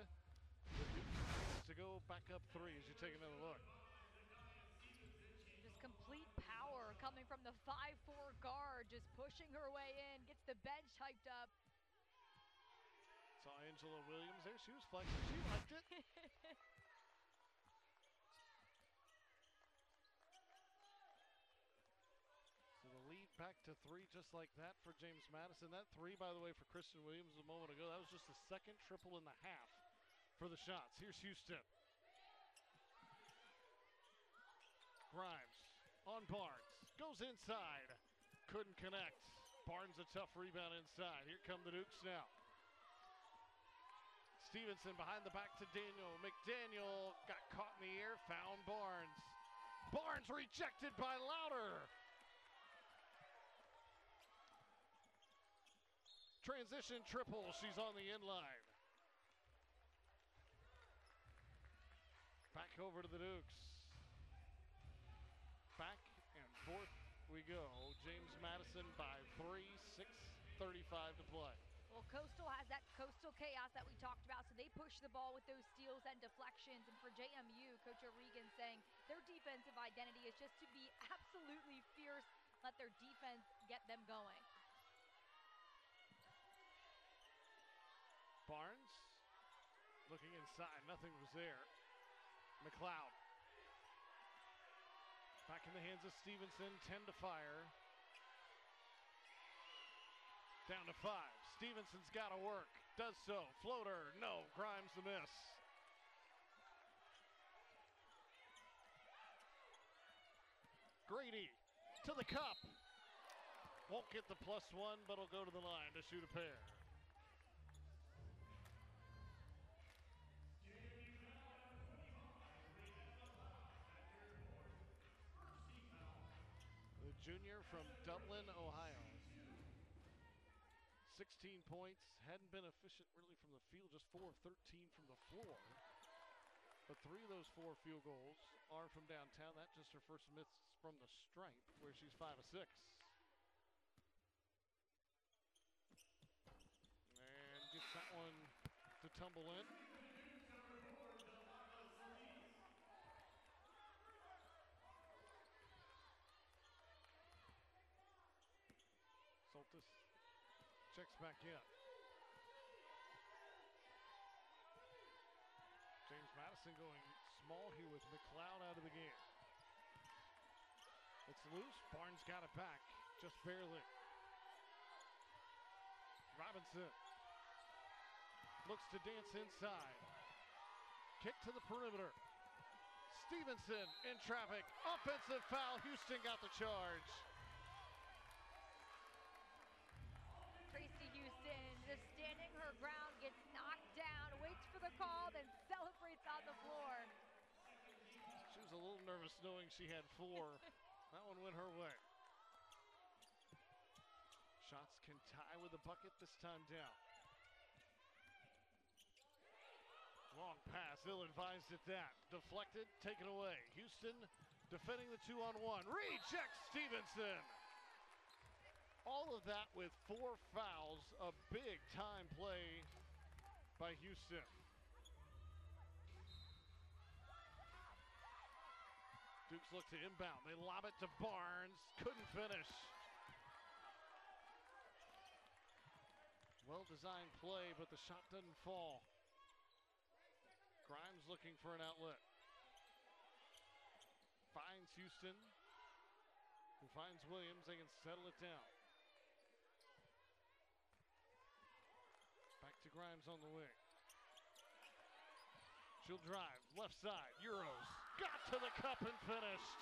The Dukes needs to go back up 3 as you take another look. Just complete power coming from the 5'4" guard, just pushing her way in, gets the bench hyped up. Saw Angela Williams there. She was flexing. She liked it. So the lead back to 3 just like that for James Madison. That 3, by the way, for Kristen Williams a moment ago, that was just the second triple in the half for the shots. Here's Houston. Grimes on Barnes. Goes inside. Couldn't connect. Barnes a tough rebound inside. Here come the Dukes now. Stevenson behind the back to Daniel. McDaniel got caught in the air, found Barnes. Barnes rejected by Louder. Transition triple, she's on the end line. Back over to the Dukes. Back and forth we go. James Madison by 3, 6:35 to play. Well, Coastal has that coastal chaos that we talked about, so they push the ball with those steals and deflections. And for JMU, Coach O'Regan saying their defensive identity is just to be absolutely fierce, let their defense get them going. Barnes looking inside, nothing was there. McLeod back in the hands of Stevenson, 10 to fire. Down to 5. Stevenson's got to work. Does so. Floater. No. Grimes the miss. Grady to the cup. Won't get the +1, but will go to the line to shoot a pair. The junior from Dublin, Ohio. 16 points, hadn't been efficient really from the field, just 4 of 13 from the floor. But 3 of those 4 field goals are from downtown. That's just her first miss from the stripe, where she's 5 of 6. And gets that one to tumble in. Soltis checks back in. James Madison going small here with McLeod out of the game. It's loose. Barnes got it back, just barely. Robinson looks to dance inside. Kick to the perimeter. Stevenson in traffic. Offensive foul. Houston got the charge. Tracy Houston just standing her ground, gets knocked down, waits for the call, then celebrates on the floor. She was a little nervous knowing she had 4. That one went her way. Shots can tie with a bucket this time down. Long pass, ill-advised at that. Deflected, taken away. Houston defending the 2-on-1. Rejects Stevenson. All of that with 4 fouls. A big-time play by Houston. Dukes look to inbound. They lob it to Barnes. Couldn't finish. Well-designed play, but the shot doesn't fall. Grimes looking for an outlet. Finds Houston. Who finds Williams. They can settle it down. Back to Grimes on the wing. She'll drive. Left side. Euros. Got to the cup and finished.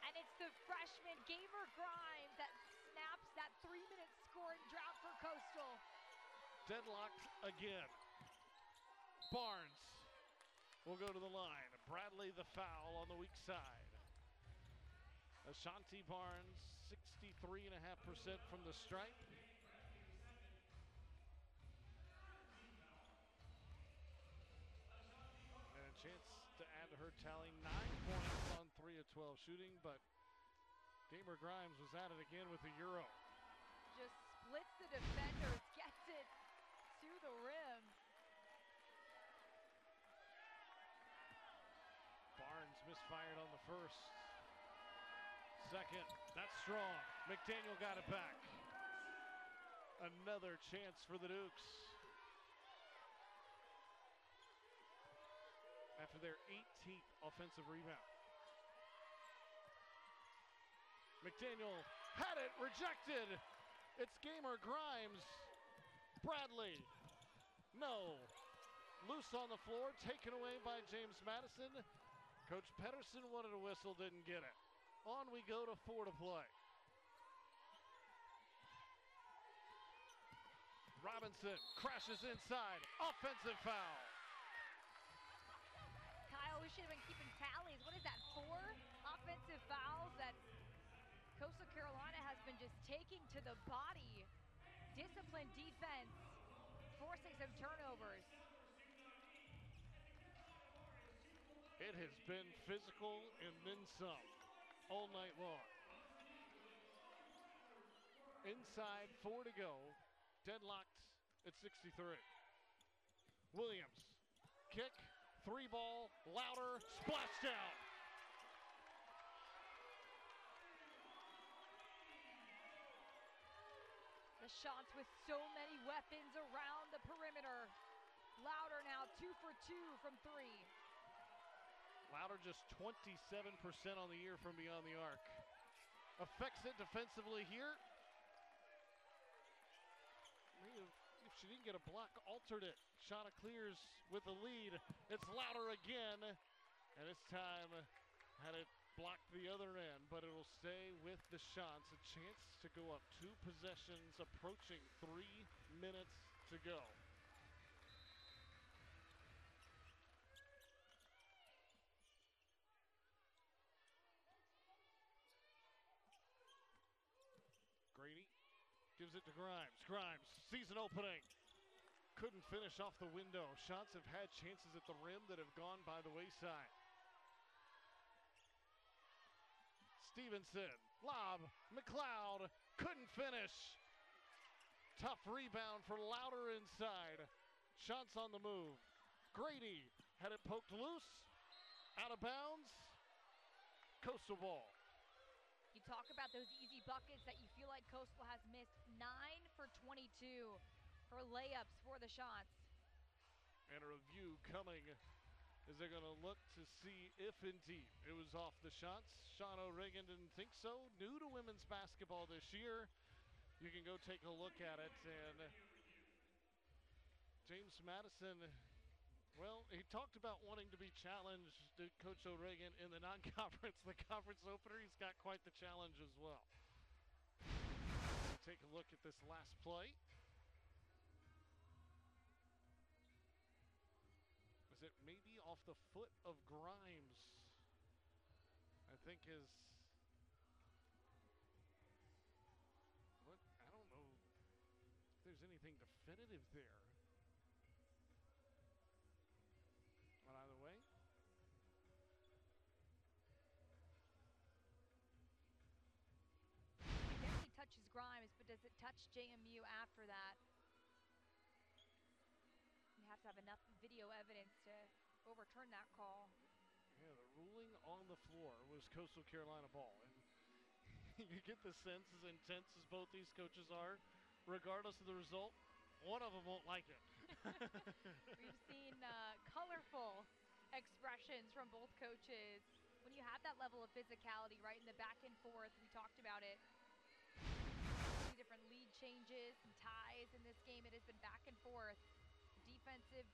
And it's the freshman Gamer Grimes that snaps that 3-minute scoring drought for Coastal. Deadlocked again. Barnes will go to the line. Bradley the foul on the weak side. Ashanti Barnes, 63.5% from the stripe. And a chance to add to her tally. 9 points on 3 of 12 shooting, but Gamer Grimes was at it again with the Euro. Just splits the defenders, gets it to the rim. Barnes misfired on the first. Second, that's strong. McDaniel got it back. Another chance for the Dukes. After their 18th offensive rebound. McDaniel had it, rejected. It's Gamer Grimes. Bradley, no. Loose on the floor, taken away by James Madison. Coach Pedersen wanted a whistle, didn't get it. On we go to 4 to play. Robinson crashes inside. Offensive foul. Kyle, we should have been keeping tallies. What is that, 4 offensive fouls that Coastal Carolina has been just taking to the body? Disciplined defense, forcing some turnovers. It has been physical and then some all night long. Inside, 4 to go. Deadlocked at 63. Williams, kick, 3-ball, Louder, splashdown. The shots with so many weapons around the perimeter. Louder now 2 for 2 from 3. Louder just 27% on the year from beyond the arc. Affects it defensively here. If she didn't get a block, altered it. Shot clears with the lead. It's Louder again. And this time had it blocked the other end, but it'll stay with the shots. A chance to go up 2 possessions, approaching 3 minutes to go. Grady gives it to Grimes. Grimes sees an opening. Couldn't finish off the window. Shots have had chances at the rim that have gone by the wayside. Stevenson, lob, McLeod, couldn't finish. Tough rebound for Louder inside. Shots on the move. Grady had it poked loose, out of bounds. Coastal ball. You talk about those easy buckets that you feel like Coastal has missed. 9 for 22 for layups for the shots. And a review coming as they're going to look to see if indeed it was off the shots. Sean O'Regan didn't think so. New to women's basketball this year. you can go take a look at it. And James Madison, well, he talked about wanting to be challenged to Coach O'Regan in the non-conference. The conference opener, he's got quite the challenge as well. Take a look at this last play. Was it maybe off the foot of Grimes? I think I don't know if there's anything definitive there. But either way, It definitely touches Grimes, but does it touch JMU after that? You have to have enough video evidence to overturn that call. yeah, the ruling on the floor was Coastal Carolina ball. And you get the sense, as intense as both these coaches are, regardless of the result, one of them won't like it. We've seen colorful expressions from both coaches. When you have that level of physicality, right, in the back and forth, we talked about it. 2 different lead changes and ties in this game. It has been back and forth. Defensive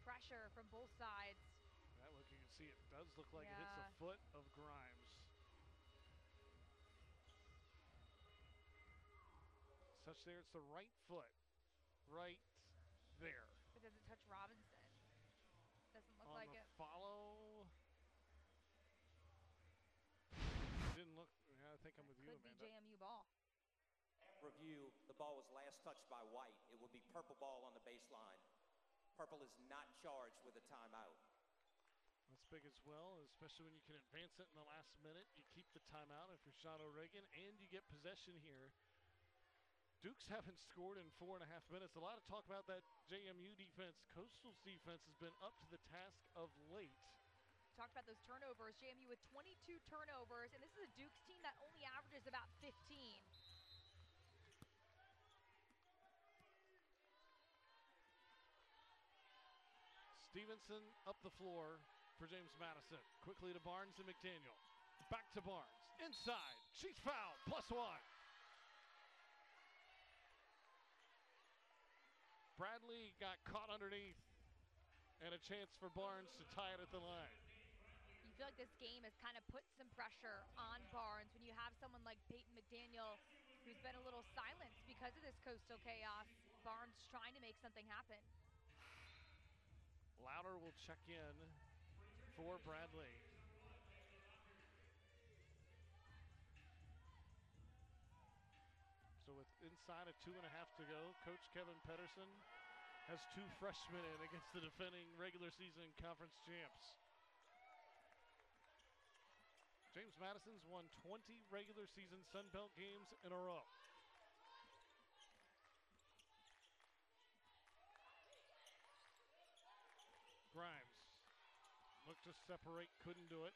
pressure from both sides. That look, you can see it does look like it hits the foot of Grimes. Touch there, it's the right foot. Right there. But does it touch Robinson? Doesn't look on like the it. Follow. Didn't look, yeah, I think I'm with you, Could be Amanda. JMU ball. Review, the ball was last touched by White. It will be purple ball on the baseline. Purple is not charged with a timeout. That's big as well, especially when you can advance it in the last minute. You keep the timeout if you're Sean O'Regan, and you get possession here. Dukes haven't scored in 4.5 minutes. A lot of talk about that JMU defense. Coastal's defense has been up to the task of late. Talked about those turnovers. JMU with 22 turnovers, and this is a Dukes team that only averages about 15. Stevenson up the floor for James Madison. Quickly to Barnes and McDaniel. Back to Barnes. Inside. She's fouled. +1. Bradley got caught underneath, and a chance for Barnes to tie it at the line. You feel like this game has kind of put some pressure on Barnes when you have someone like Peyton McDaniel, who's been a little silenced because of this Coastal chaos. Barnes trying to make something happen. Louder will check in for Bradley. So with inside of 2.5 to go, Coach Kevin Pedersen has 2 freshmen in against the defending regular season conference champs. James Madison's won 20 regular season Sun Belt games in a row. Grimes looked to separate, couldn't do it.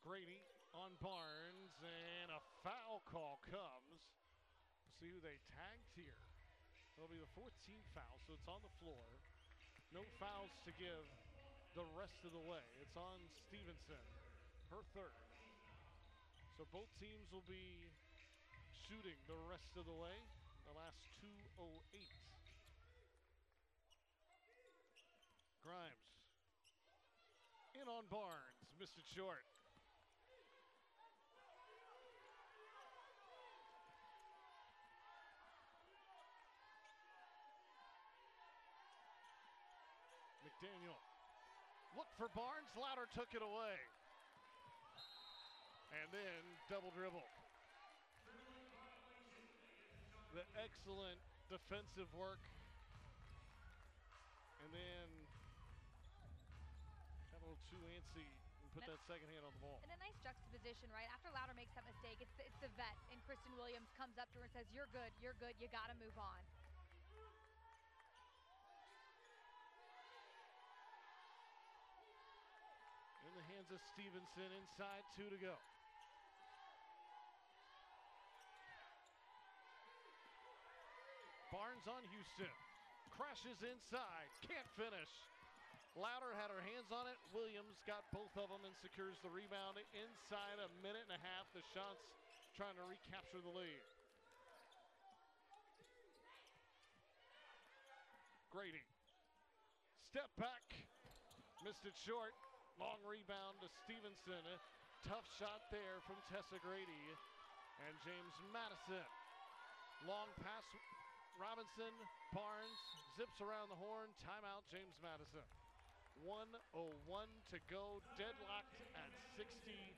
Grady on Barnes, and a foul call comes. We'll see who they tagged here. It'll be the 14th foul, so it's on the floor. No fouls to give the rest of the way. It's on Stevenson, her 3rd. So both teams will be shooting the rest of the way. The last 2:08. Grimes in on Barnes, missed it short. McDaniel looked for Barnes, Louder took it away. And then double dribble. The excellent defensive work. And then got a little too antsy and put that second hand on the ball. And a nice juxtaposition, right? After Louder makes that mistake, it's the vet, and Kristen Williams comes up to her and says, you're good, you gotta move on. In the hands of Stevenson, inside 2 to go. Barnes on Houston. Crashes inside. Can't finish. Louder had her hands on it. Williams got both of them and secures the rebound inside a minute and a half. The Shots trying to recapture the lead. Grady. Step back. Missed it short. Long rebound to Stevenson. Tough shot there from Tessa Grady. And James Madison. Long pass. Robinson. Barnes zips around the horn. Timeout, James Madison. 1:01 to go. Deadlocked at 66.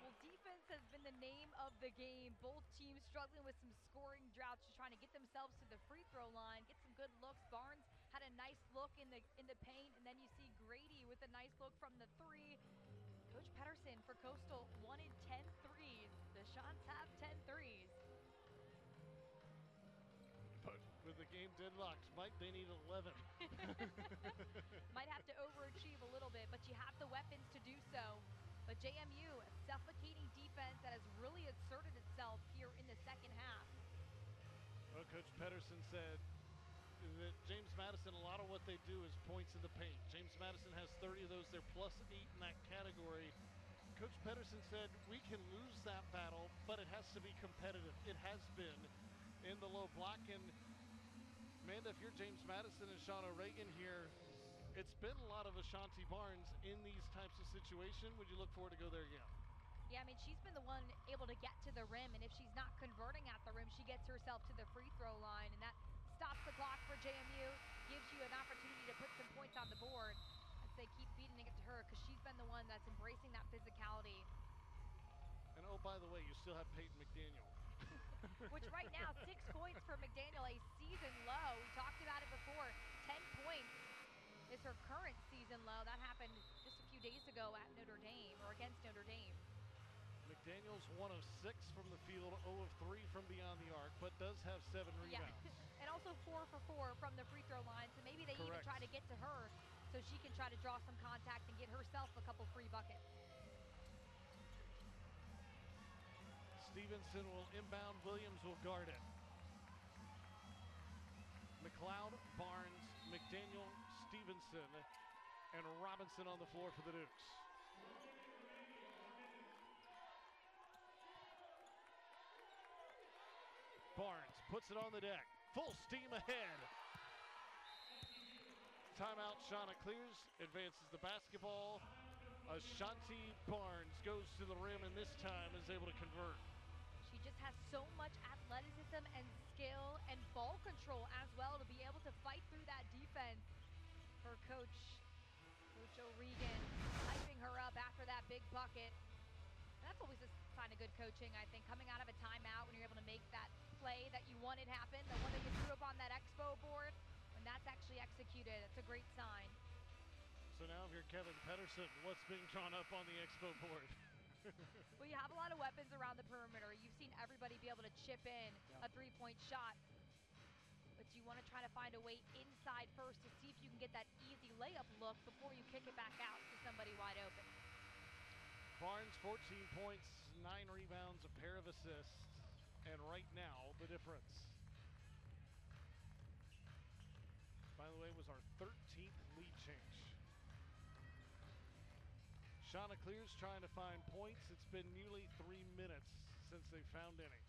Well, defense has been the name of the game. Both teams struggling with some scoring droughts, just trying to get themselves to the free throw line, get some good looks. Barnes had a nice look in the paint, and then you see Grady with a nice look from the three. Coach Pedersen for Coastal wanted 10 threes. The Shots have 10 threes. But with the game deadlocked, they need 11. Might have to overachieve a little bit, but you have the weapons to do so. But JMU, a suffocating defense that has really asserted itself here in the second half. Well, Coach Pedersen said that James Madison, a lot of what they do is points in the paint. James Madison has 30 of those. They're +8 in that category. Coach Pedersen said we can lose that battle, but it has to be competitive. It has been in the low block. And Amanda, if you're James Madison and Sean O'Regan here, it's been a lot of Ashanti Barnes in these types of situations. Would you look forward to go there again? Yeah, I mean, she's been the one able to get to the rim, and if she's not converting at the rim, she gets herself to the free throw line, and that stops the clock for JMU, gives you an opportunity to put some points on the board. I'd say keep feeding it to her because she's been the one that's embracing that physicality. And oh, by the way, you still have Peyton McDaniel. Which right now, 6 points for McDaniel, a season low. We talked about it before. 10 points is her current season low. That happened just a few days ago at Notre Dame, or against Notre Dame. McDaniel's 1 of 6 from the field, 0 of 3 from beyond the arc, but does have 7 rebounds. Yeah, and also 4 for 4 from the free throw line, so maybe they even try to get to her so she can try to draw some contact and get herself a couple free buckets. Stevenson will inbound. Williams will guard it. McLeod, Barnes, McDaniel, Stevenson, and Robinson on the floor for the Dukes. Barnes puts it on the deck. Full steam ahead. Timeout, Shauna clears, advances the basketball. Ashanti Barnes goes to the rim and this time is able to convert. She just has so much athleticism and skill and ball control as well to be able to fight through that defense. For Coach O'Regan, hyping her up after that big bucket. And that's always a sign of good coaching, I think, coming out of a timeout when you're able to make that play that you wanted happen, the one that you threw up on that expo board, when that's actually executed. It's a great sign. So now if you're Kevin Pedersen, what's being drawn up on the expo board? Well, you have a lot of weapons around the perimeter. You've seen everybody be able to chip in a three-point shot. But you want to try to find a way inside first to see if you can get that easy layup look before you kick it back out to somebody wide open. Barnes, 14 points, 9 rebounds, a pair of assists, and right now, the difference. By the way, was our 13th lead change. Shauna clears trying to find points. It's been nearly 3 minutes since they found any.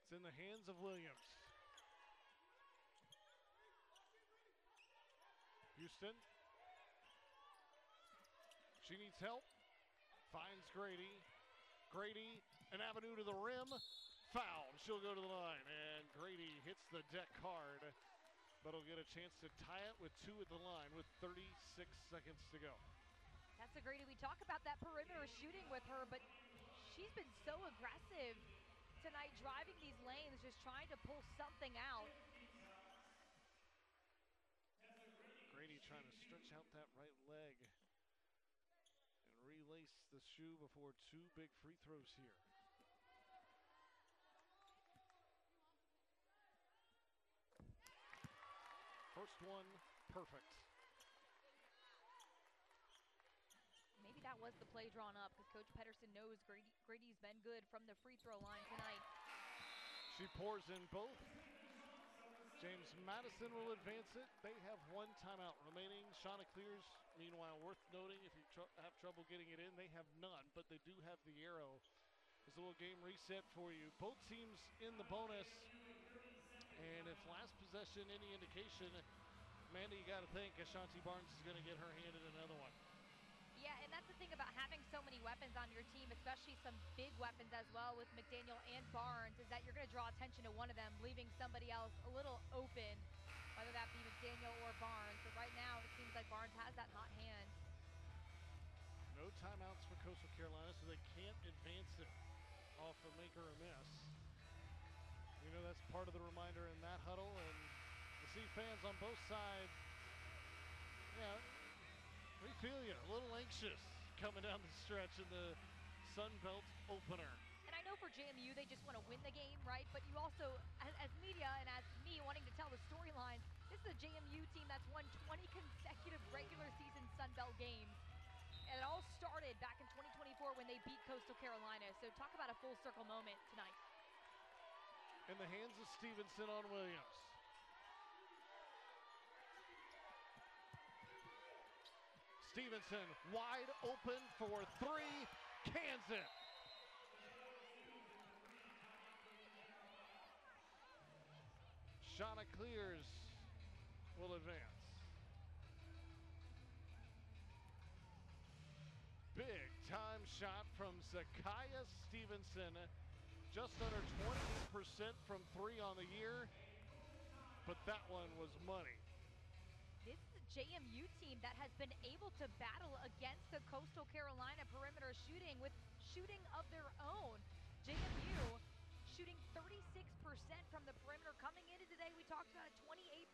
It's in the hands of Williams. Houston. She needs help. Finds Grady. Grady, an avenue to the rim. Foul. She'll go to the line. And Grady hits the deck hard, but will get a chance to tie it with 2 at the line with 36 seconds to go. That's a Grady. We talk about that perimeter shooting with her, but she's been so aggressive tonight, driving these lanes, just trying to pull something out. Grady trying to stretch out that right leg and relace the shoe before 2 big free throws here. First one, perfect. Maybe that was the play drawn up because Coach Pedersen knows Grady's been good from the free throw line tonight. She pours in both. James Madison will advance it. They have one timeout remaining. Chanticleers, meanwhile, worth noting, if you have trouble getting it in, they have none, but they do have the arrow. There's a little game reset for you. Both teams in the bonus. And if last possession any indication, Amanda, you got to think Ashanti Barnes is going to get her hand in another one. Yeah, and that's the thing about having so many weapons on your team, especially some big weapons as well with McDaniel and Barnes, is that you're going to draw attention to one of them, leaving somebody else a little open, whether that be McDaniel or Barnes. But right now, it seems like Barnes has that hot hand. No timeouts for Coastal Carolina, so they can't advance it off a make or a miss. You know, that's part of the reminder in that huddle, and to see fans on both sides, yeah, we feel you, a little anxious coming down the stretch in the Sun Belt opener. And I know for JMU, they just want to win the game, right? But you also, as media and as me wanting to tell the storylines, this is a JMU team that's won 20 consecutive regular season Sun Belt games. And it all started back in 2024 when they beat Coastal Carolina. So talk about a full circle moment tonight. In the hands of Stevenson on Williams. Stevenson wide open for three, cans it. Chanticleers will advance. Big time shot from Zakiya Stevenson. Just under 28% from three on the year, but that one was money. This is a JMU team that has been able to battle against the Coastal Carolina perimeter shooting with shooting of their own. JMU shooting 36% from the perimeter coming into today. We talked about it, 28%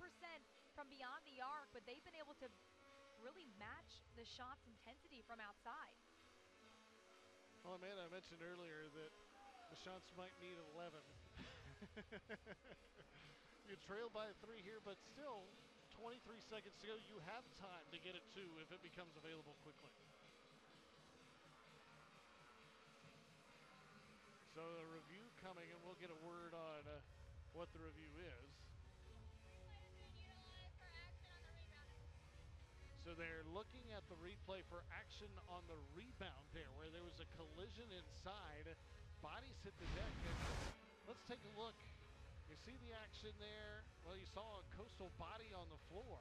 from beyond the arc, but they've been able to really match the shot's intensity from outside. Well, Amanda, I mentioned earlier that the shots might need 11. You trail by 3 here, but still 23 seconds to go. You have time to get it 2 if it becomes available quickly. So the review coming, and we'll get a word on what the review is. So they're looking at the replay for action on the rebound there, where there was a collision inside. Bodies hit the deck. And let's take a look. You see the action there? Well, you saw a Coastal body on the floor.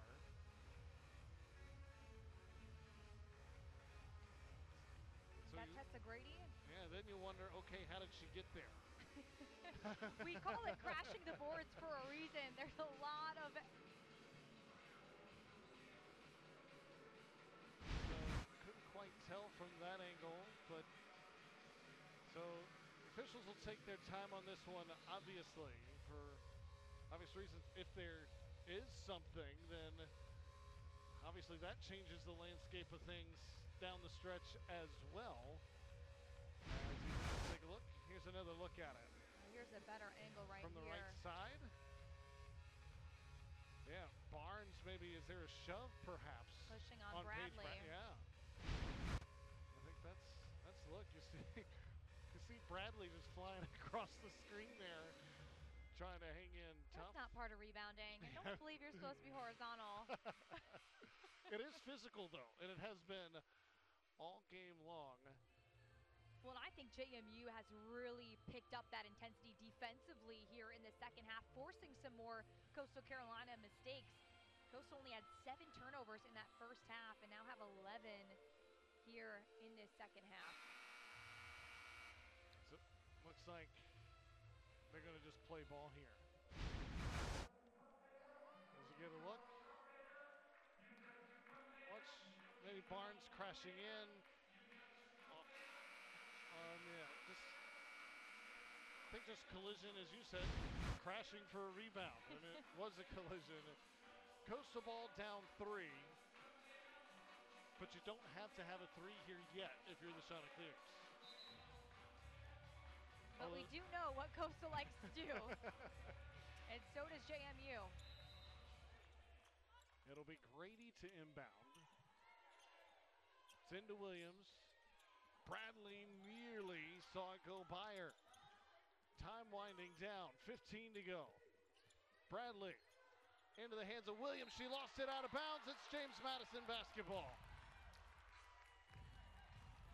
So that Tessa Grady? Yeah, then you wonder, okay, how did she get there? We call it crashing the boards for a reason. There's a lot of... So couldn't quite tell from that angle, but so officials will take their time on this one, obviously, for obvious reasons. If there is something, then obviously that changes the landscape of things down the stretch as well. As you take a look, here's another look at it. Here's a better angle right from the here. right side. Yeah, Barnes maybe, is there a shove perhaps? Pushing on Bradley. Yeah. I think that's look, you see Bradley just flying across the screen there, trying to hang in tough. That's not part of rebounding. I don't believe you're supposed to be horizontal. It is physical though, and it has been all game long. Well, I think JMU has really picked up that intensity defensively here in the second half, forcing some more Coastal Carolina mistakes. Coastal only had 7 turnovers in that first half and now have 11 here in this second half. So looks like they're going to just play ball here. As you get a look. Watch maybe Barnes crashing in. I think just collision, as you said, crashing for a rebound, and it was a collision. Coastal ball down 3, but you don't have to have a 3 here yet if you're the Chanticleers. But we do know what Coastal likes to do, and so does JMU. It'll be Grady to inbound. It's into Williams. Bradley nearly saw it go by her. Time winding down, 15 to go. Bradley into the hands of Williams. She lost it out of bounds. It's James Madison basketball.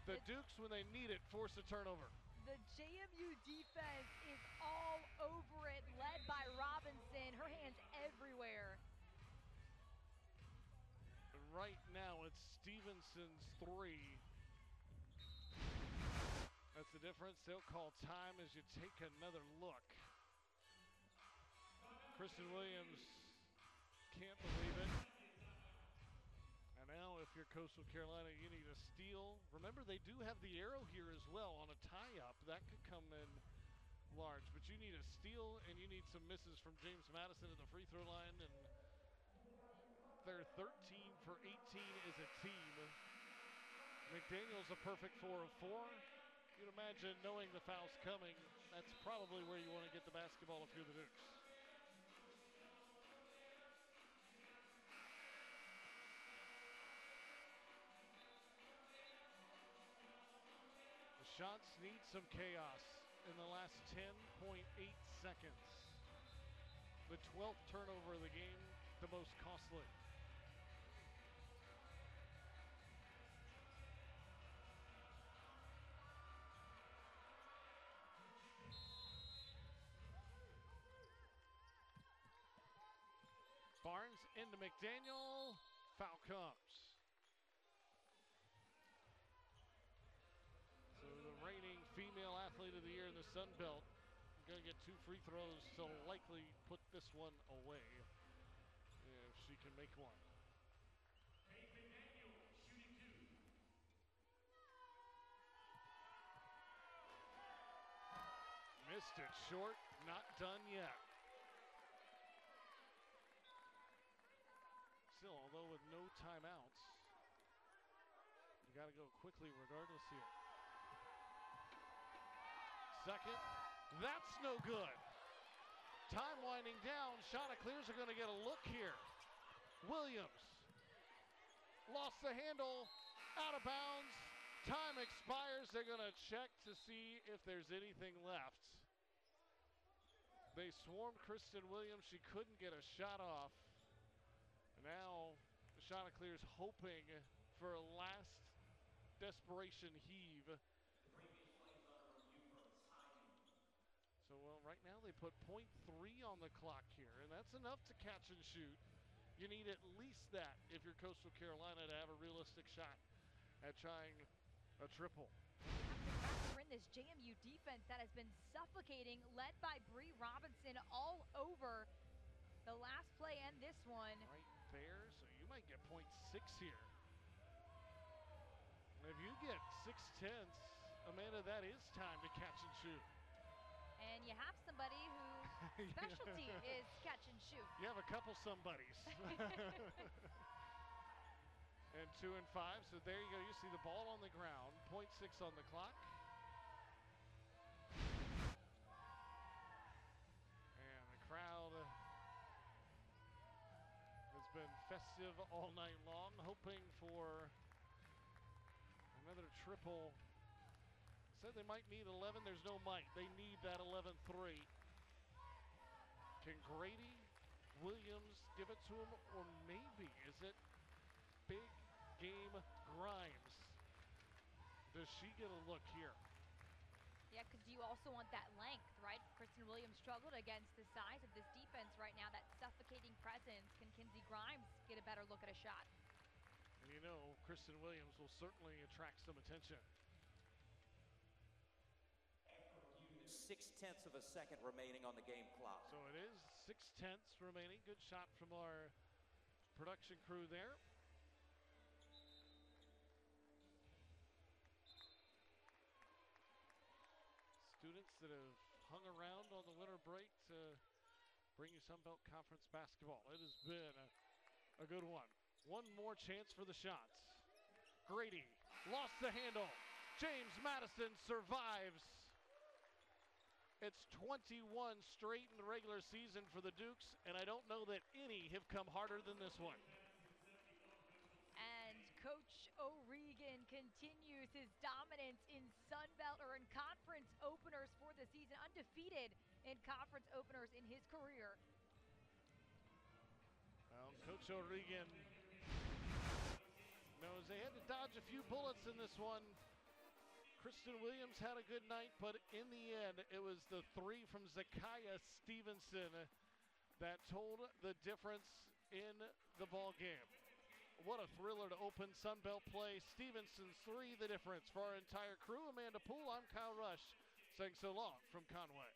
The Dukes, when they need it, force a turnover. The JMU defense is all over it, led by Robinson. Her hands everywhere. And right now, it's Stevenson's three. That's the difference. They'll call time as you take another look. Kristen Williams can't believe it. And now, if you're Coastal Carolina, you need a steal. Remember, they do have the arrow here as well on a tie-up. That could come in large. But you need a steal, and you need some misses from James Madison at the free throw line. And they're 13 for 18 as a team. McDaniel's a perfect 4 of 4. You'd imagine, knowing the foul's coming, that's probably where you want to get the basketball if you're the Dukes. The shots need some chaos in the last 10.8 seconds. The 12th turnover of the game, the most costly. Barnes into McDaniel. Foul comes. So the reigning female athlete of the year in the Sun Belt going to get 2 free throws to likely put this one away if she can make one. Missed it short, not done yet. Still, although with no timeouts, you got to go quickly regardless here. Second, that's no good. Time winding down. Chanticleers are going to get a look here. Williams lost the handle, out of bounds. Time expires. They're going to check to see if there's anything left. They swarmed Kristen Williams. She couldn't get a shot off. Now, the Chanticleers hoping for a last desperation heave. So, well, right now they put .3 on the clock here, and that's enough to catch and shoot. You need at least that if you're Coastal Carolina to have a realistic shot at trying a triple. We're in this JMU defense that has been suffocating, led by Bree Robinson all over the last play and this one. Right there, so you might get .6 here. And if you get 6/10, Amanda, that is time to catch and shoot. And you have somebody whose specialty is catch and shoot. You have a couple somebodies. And 2 and 5, so there you go. You see the ball on the ground, .6 on the clock. And the crowd has been festive all night long, hoping for another triple. Said they might need 11. There's no might. They need that 11-3. Can Grady, Williams give it to him, or maybe is it big game Grimes? Does she get a look here? Yeah, because you also want that length, right? Kristen Williams struggled against the size of this defense right now, that suffocating presence. Can Kinsey Grimes get a better look at a shot? And you know, Kristen Williams will certainly attract some attention. 0.6 of a second remaining on the game clock. So it is 0.6 remaining. Good shot from our production crew there. Students that have hung around on the winter break to bring you Sunbelt Conference basketball. It has been a good one. One more chance for the shots. Grady lost the handle. James Madison survives. It's 21 straight in the regular season for the Dukes, and I don't know that any have come harder than this one. And Coach O'Regan continues his dominance in Sunbelt or in conference openers for the season, undefeated in conference openers in his career. Coach O'Regan knows they had to dodge a few bullets in this one. Kristen Williams had a good night, but in the end, it was the three from Zakiya Stevenson that told the difference in the ball game. What a thriller to open Sun Belt play. Stevenson's three, the difference. For our entire crew, Amanda Poole, I'm Kyle Rush, saying so long from Conway.